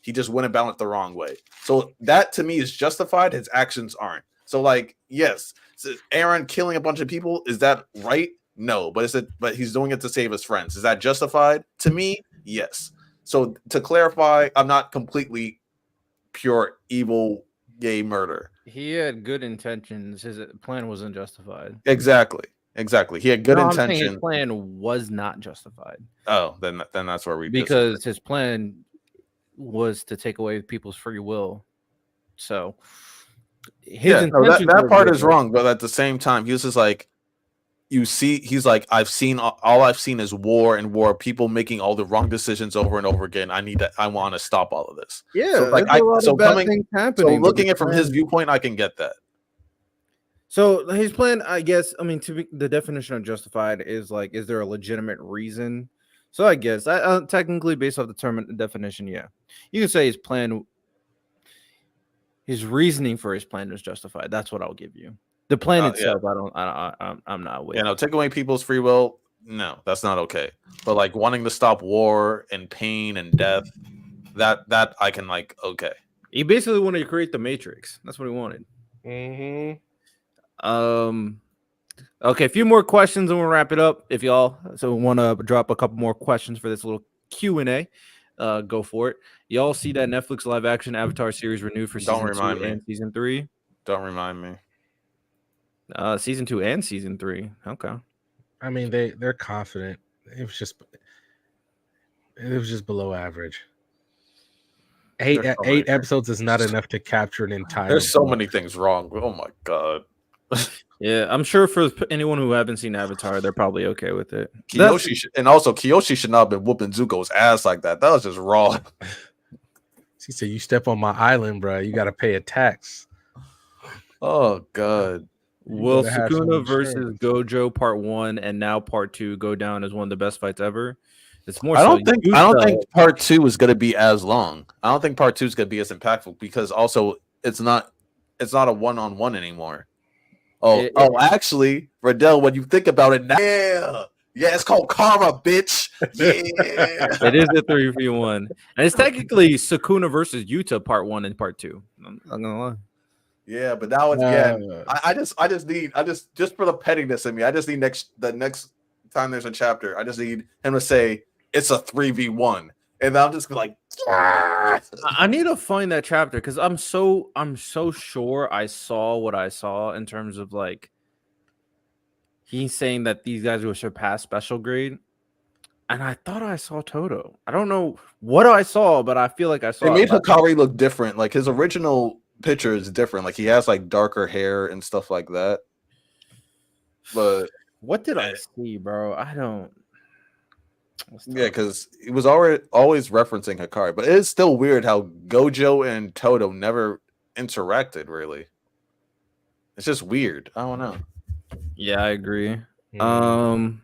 He just went about it the wrong way. So that to me is justified. His actions aren't. So like, yes, so Aaron killing a bunch of people, is that right? No, but he's doing it to save his friends. Is that justified? To me, yes. So to clarify, I'm not completely pure evil gay murder. He had good intentions. His plan wasn't justified. Exactly. He had good intentions. I'm saying his plan was not justified. Oh, then that's where we because disagree. His plan was to take away people's free will. So that part is wrong, but at the same time, he was just like, he's like, all I've seen is war and war, people making all the wrong decisions over and over again. I want to stop all of this. Yeah, so looking at it from his viewpoint, I can get that. So his plan, I guess, the definition of justified is like, is there a legitimate reason? So I guess technically, based off the term definition, yeah, you can say his reasoning for his plan was justified. That's what I'll give you. The plan itself, yeah. I'm not with. Take away people's free will. No, that's not okay. But like wanting to stop war and pain and death, that I can like, okay. He basically wanted to create the Matrix. That's what he wanted. Mm-hmm. Okay, a few more questions and we'll wrap it up. If y'all want to drop a couple more questions for this little Q&A, go for it. Y'all see that Netflix live action Avatar series renewed for season 2 and season 3? Don't remind me. Season 2 and season 3. Okay. I mean, they're confident. It was just below average. Eight episodes is not enough to capture an entire. There's so many things wrong. Oh my god. Yeah, I'm sure for anyone who haven't seen Avatar, they're probably okay with it. Kiyoshi should not have been whooping Zuko's ass like that. That was just wrong. He said, "You step on my island, bro. You got to pay a tax." Oh god. Will Sukuna versus Gojo Part 1 and now Part 2 go down as one of the best fights ever? It's more. I don't think Part 2 is going to be as long. I don't think Part 2 is going to be as impactful because also it's not a one-on-one anymore. Actually, Riddell, when you think about it now, yeah, it's called karma, bitch. Yeah. It is a 3v1. And it's technically Sukuna versus Yuta Part 1 and Part 2. I'm not gonna lie. Yeah, but now it's I just need for the pettiness in me, I just need the next time there's a chapter, I just need him to say it's a 3v1. And I'm just like, I need to find that chapter because I'm so sure I saw what I saw in terms of like he's saying that these guys will surpass special grade, and I thought I saw Toto. I don't know what I saw, but I feel like I saw. It made Hikari look different. Like his original picture is different. Like he has like darker hair and stuff like that. But what did I see, bro? I don't. Yeah, because he was always referencing Hikari, but it is still weird how Gojo and Toto never interacted. Really, it's just weird. I don't know. Yeah, I agree. Mm.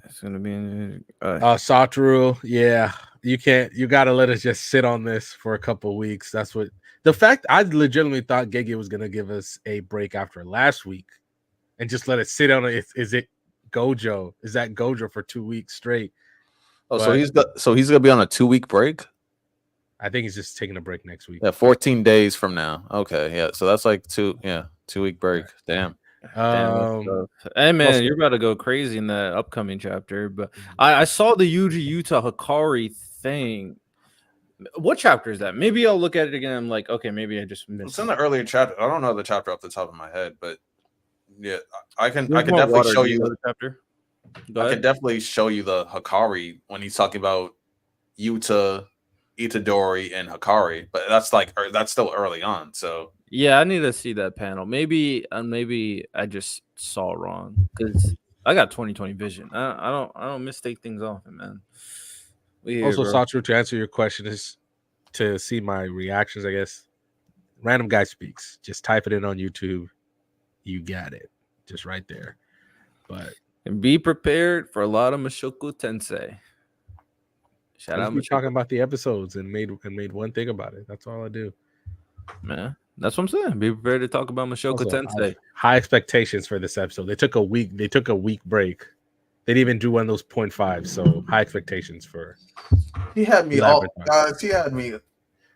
It's gonna be Satoru, yeah, you gotta let us just sit on this for a couple of weeks. That's what the fact I legitimately thought Gege was gonna give us a break after last week and just let it sit on it. Is it Gojo? Is that Gojo for 2 weeks straight? Oh, But so he's gonna be on a 2-week break. I think he's just taking a break next week. Yeah, 14 days from now. Okay, yeah, so that's like 2-week break. Damn. Hey man, you're about to go crazy in that upcoming chapter. But I saw the Yuta Hikari thing. What chapter is that? Maybe I'll look at it again. I'm like, okay, maybe I just missed. It's in the earlier chapter. I don't know the chapter off the top of my head, but yeah, I can There's more definitely water. show Do you know the the chapter. I can definitely show you the Hikari when he's talking about Yuta, Itadori, and Hikari, but that's still early on. So Yeah, I need to see that panel. Maybe I just saw wrong because I got 20/20 vision. I don't mistake things often, man. Also, Satoru, to answer your question is to see my reactions, I guess. Random guy speaks. Just type it in on YouTube. You got it. Just right there. But and be prepared for a lot of Mushoku Tensei. Shout out be Mushoku. talking about the episodes and made one thing about it. That's all I do. Man, that's what I'm saying. Be prepared to talk about Mushoku Tensei. High expectations for this episode. They took a week break. They didn't even do one of those 0.5. So high expectations for. He had me all guys. He had me.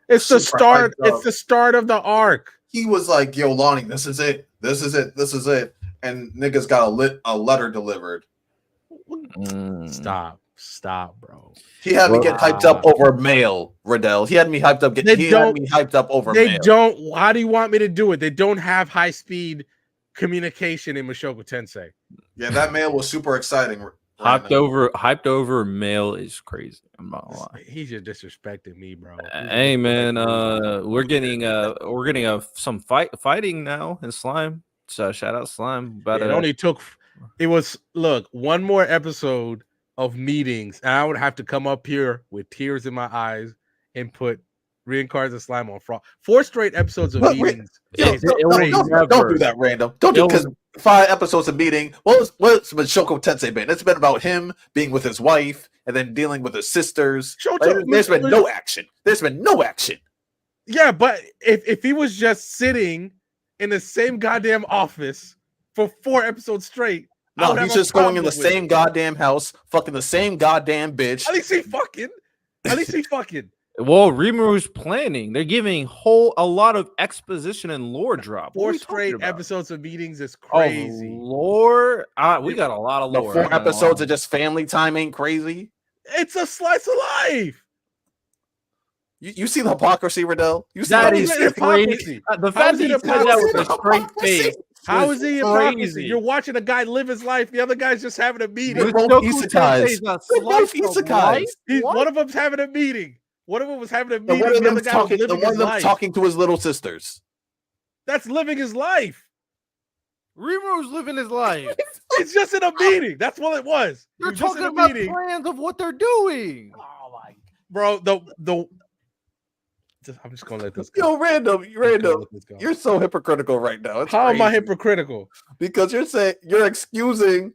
It's the start. It's the start of the arc. He was like, "Yo, Lani, this is it. This is it. This is it." And niggas got a letter delivered. Stop, bro. He had me get hyped up over mail, Riddell. He had me hyped up. He had me hyped up over mail. They don't. How do you want me to do it? They don't have high speed communication in Mushoku Tensei. Yeah, that mail was super exciting. Hyped over mail is crazy. I'm not gonna lie. He's just disrespecting me, bro. Hey man, we're getting some fighting now in Slime. So shout out Slime. But it was one more episode of meetings, and I would have to come up here with tears in my eyes and put Reincarnated Slime on fraud. 4 straight episodes of meetings. Don't do that, random. Don't do because 5 episodes of meeting. What's Mushoku Tensei been? It's been about him being with his wife and then dealing with his sisters. There's been no action. There's been no action. Yeah, but if he was just sitting in the same goddamn office for 4 episodes straight, no, he's just going in the same goddamn house, fucking the same goddamn bitch. At least he fucking. Well, Rimuru's planning. They're giving a lot of exposition and lore drop. 4 straight episodes of meetings is crazy. Lore? We got a lot of lore. 4 episodes of just family time ain't crazy. It's a slice of life. You see the hypocrisy, Riddell? You see that is crazy. The fact that he said that with a straight face. How is he hypocrisy? You're watching a guy live his life. The other guy's just having a meeting. They're both isekais. One of them's having a meeting. One of them was having a meeting. One of them talking to his little sisters. That's living his life. Rimuru's living his life. It's just in a meeting. That's what it was. They're talking about plans of what they're doing. Oh my, bro. I'm just gonna let this go. Yo, random. You're so hypocritical right now. How am I hypocritical? Because you're excusing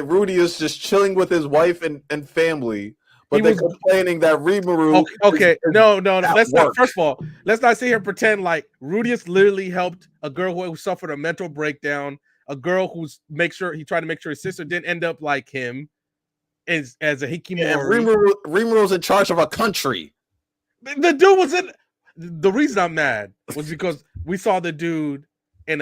Rudy is just chilling with his wife and family. But they're complaining that Rimuru. Okay. No. Let's not. First of all, let's not sit here and pretend like Rudius literally helped a girl who suffered a mental breakdown. A girl he tried to make sure his sister didn't end up like him, as a Hikimori. Yeah, Rimuru's in charge of a country. The dude was in. The reason I'm mad was because we saw the dude in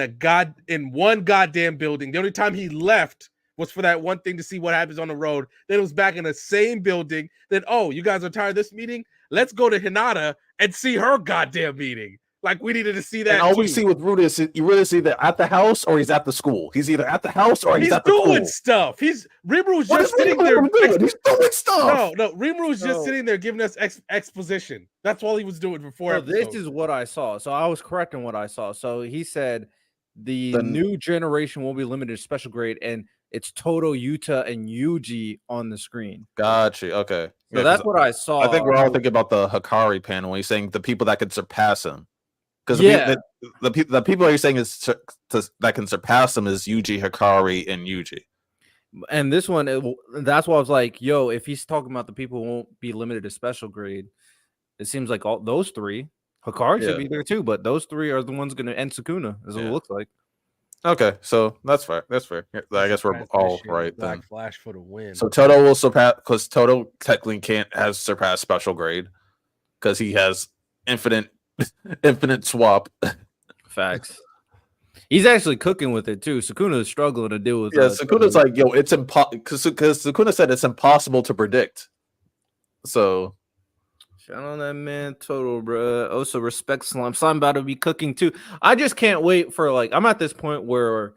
one goddamn building. The only time he left was for that one thing to see what happens on the road. Then it was back in the same building. Then, you guys are tired of this meeting? Let's go to Hinata and see her goddamn meeting. Like, we needed to see that. And all we see with Rudy is you really see that at the house or he's at the school. He's either at the house or he's at the school. He's doing stuff. Rimuru's just sitting there. He's doing stuff. No, Rimuru's just sitting there giving us exposition. That's all he was doing for 4 episodes. This is what I saw. So I was correct in what I saw. So he said the new generation won't be limited to special grade, and it's Todo, Yuta, and Yuji on the screen. Gotcha. Okay. So that's what I saw. I think we're all thinking about the Hikari panel. He's saying the people that could surpass him. Because the people you're saying is that can surpass him is Yuji, Hikari, and Yuji. And this one, that's why I was like, yo, if he's talking about the people who won't be limited to special grade, it seems like all those three, Hikari should be there too, but those three are the ones going to end Sukuna, as it looks like. Okay, so that's fair. That's fair. I guess we're all right Black then. Flash for the win. So Toto will surpass, because Toto technically has surpassed special grade because he has infinite swap. Facts. He's actually cooking with it too. Sukuna is struggling to deal with. Yeah, Sukuna's like, yo, it's impossible because Sukuna said it's impossible to predict. So. Shout out that man, Total, bro. Also, respect Slime. Slime about to be cooking too. I just can't wait for I'm at this point where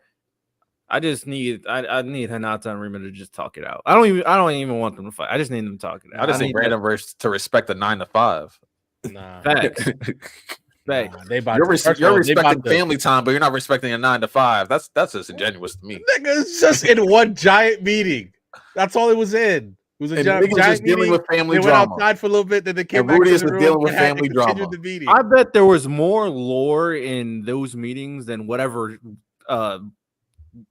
I just need Hinata and Rima to just talk it out. I don't even want them to fight. I just need them to talk it out. I just need Random Verse to respect the 9 to 5. Nah. Facts. Facts. Nah, you're respecting family time, but you're not respecting a 9 to 5. That's disingenuous to me. Nigga, it's just in one giant meeting. That's all it was in. It was a giant just meeting. dealing with family they drama. went outside for a little bit, then they came back Rudy to is the room dealing with and had family continued drama. the meeting. I bet there was more lore in those meetings than whatever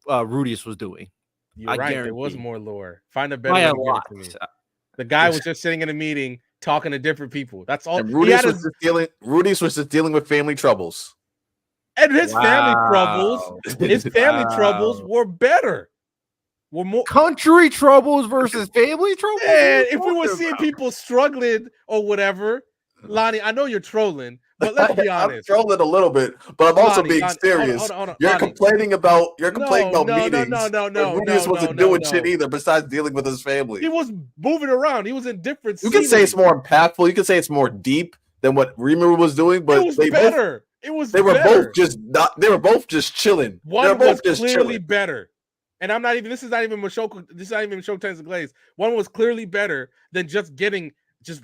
Rudius was doing. You're I right. guarantee. There was more lore. Find a better By way a to give lot. it to me. The guy was just sitting in a meeting talking to different people. That's all. And Rudius was just dealing with family troubles. And his family troubles were better. Were more country troubles versus family troubles. And if we were seeing people struggling or whatever, Lani, I know you're trolling, but let's be honest. I'm trolling a little bit, but I'm also being serious. Hold on, you're Lani. complaining about meetings. No. Rudius wasn't doing shit either, besides dealing with his family. He was moving around. He was in different. You can say it's more impactful. You can say it's more deep than what Rimuru was doing, but it was better. They were both just chilling. One was clearly better. And I'm not even. This is not even Mushoku. This is not even Mushoku Tensei Glaze. One was clearly better than just getting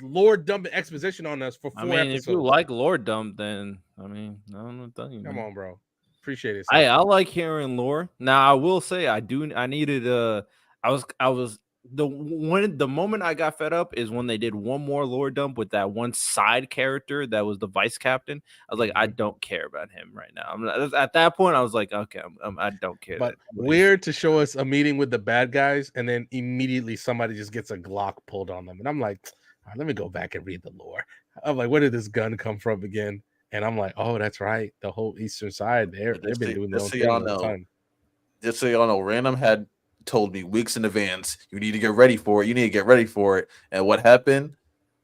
lore dumping exposition on us for 4 episodes. If you like lore dump, then I don't know what to tell you. Come on, bro. Appreciate it. I like hearing lore. Now I will say I needed the moment I got fed up is when they did one more lore dump with that one side character that was the vice captain. I was like, I don't care about him right now. At that point, I was like, okay, I don't care. But weird to show us a meeting with the bad guys and then immediately somebody just gets a Glock pulled on them, and I'm like, all right, let me go back and read the lore. I'm like, where did this gun come from again? And I'm like, oh, that's right, the whole eastern side. They've been doing their own thing all the time. Just so y'all know, Random had told me weeks in advance, you need to get ready for it. And what happened?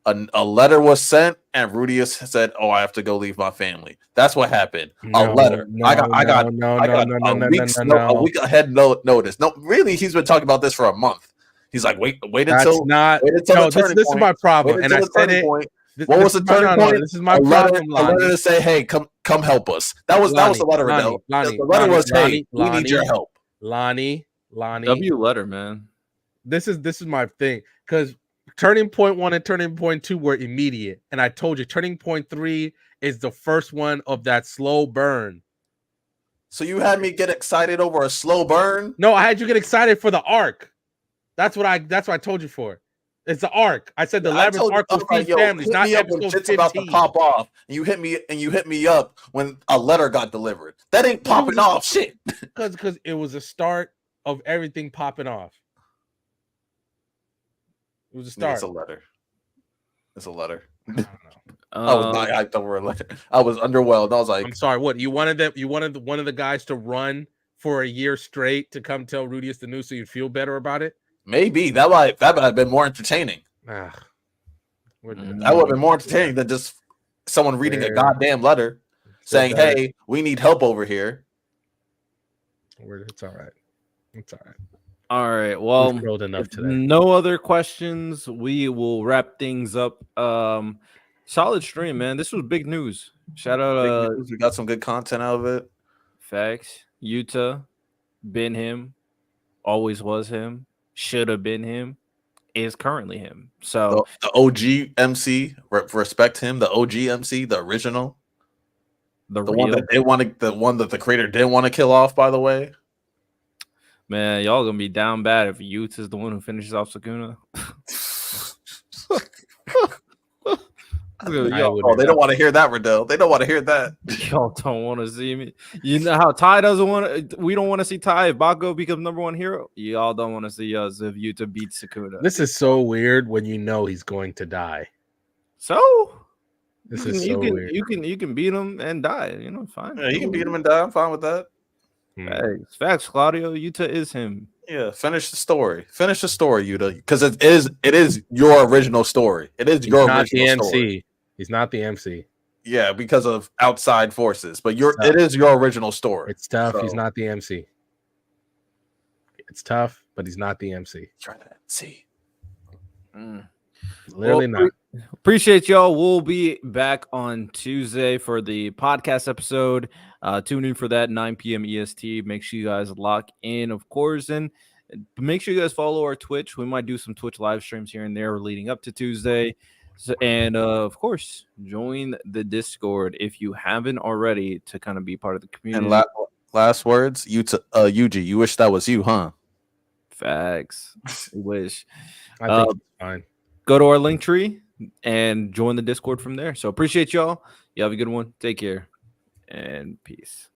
A letter was sent, and Rudius said, "Oh, I have to go leave my family." That's what happened. A letter. I got a week ahead notice. No, really, he's been talking about this for a month. He's like, wait until this is my problem. And I said it. What was the turning point? This is my problem. A letter to say, "Hey, come help us." That was the letter. The letter was, "Hey, we need your help." Lani. W letter, man. This is my thing, because turning point 1 and turning point 2 were immediate, and I told you turning point 3 is the first one of that slow burn. So you had me get excited over a slow burn? No, I had you get excited for the arc. That's what I told you for. It's the arc. I said the labyrinth arc was like, families, not episode 15. About to pop off, and you hit me up when a letter got delivered. That ain't popping off shit. Because it was a start of everything popping off. It was a start. It's a letter. I don't know. I was not hyped over a letter. I was underwhelmed. I was like, I'm sorry. What you wanted? You wanted one of the guys to run for a year straight to come tell Rudius the news so you'd feel better about it? Maybe that might have been more entertaining. That would have been more entertaining than just someone reading a goddamn letter saying, "Hey, we need help over here." It's all right. It's all right. All right. Well, enough today. No other questions. We will wrap things up. Solid stream, man. This was big news. Shout out. We got some good content out of it. Facts. Yuta, been him, always was him, should have been him, is currently him. So the OG MC, respect him. The OG MC, the original. The one that they wanted, the one that the creator didn't want to kill off, by the way. Man, y'all gonna be down bad if Yuta is the one who finishes off Sukuna. Oh, they don't want to hear that, Riddell. They don't want to hear that. Y'all don't want to see me. You know how Tai doesn't want to. We don't want to see Tai if Bakugo becomes #1 hero. Y'all don't want to see us if Yuta beats Sukuna. This is so weird when you know he's going to die. So This is so weird. You can beat him and die. You know, fine. Yeah, you can beat him and die. I'm fine with that. Hey, it's facts, Claudio. Yuta is him. Yeah, finish the story. Finish the story, Yuta, because it is your original story. It is your original story. He's not the MC. Yeah, because of outside forces, but it is your original story. It's tough. So. He's not the MC. It's tough, but he's not the MC. Try to see. Literally not. Appreciate y'all. We'll be back on Tuesday for the podcast episode. Tune in for that 9 p.m. EST. Make sure you guys lock in, of course, and make sure you guys follow our Twitch. We might do some Twitch live streams here and there leading up to Tuesday. So, and of course, join the Discord if you haven't already to kind of be part of the community. And last words, Yuji, you wish that was you, huh? Facts. Wish. I think it's fine. Go to our link tree and join the Discord from there. So appreciate y'all. You have a good one. Take care and peace.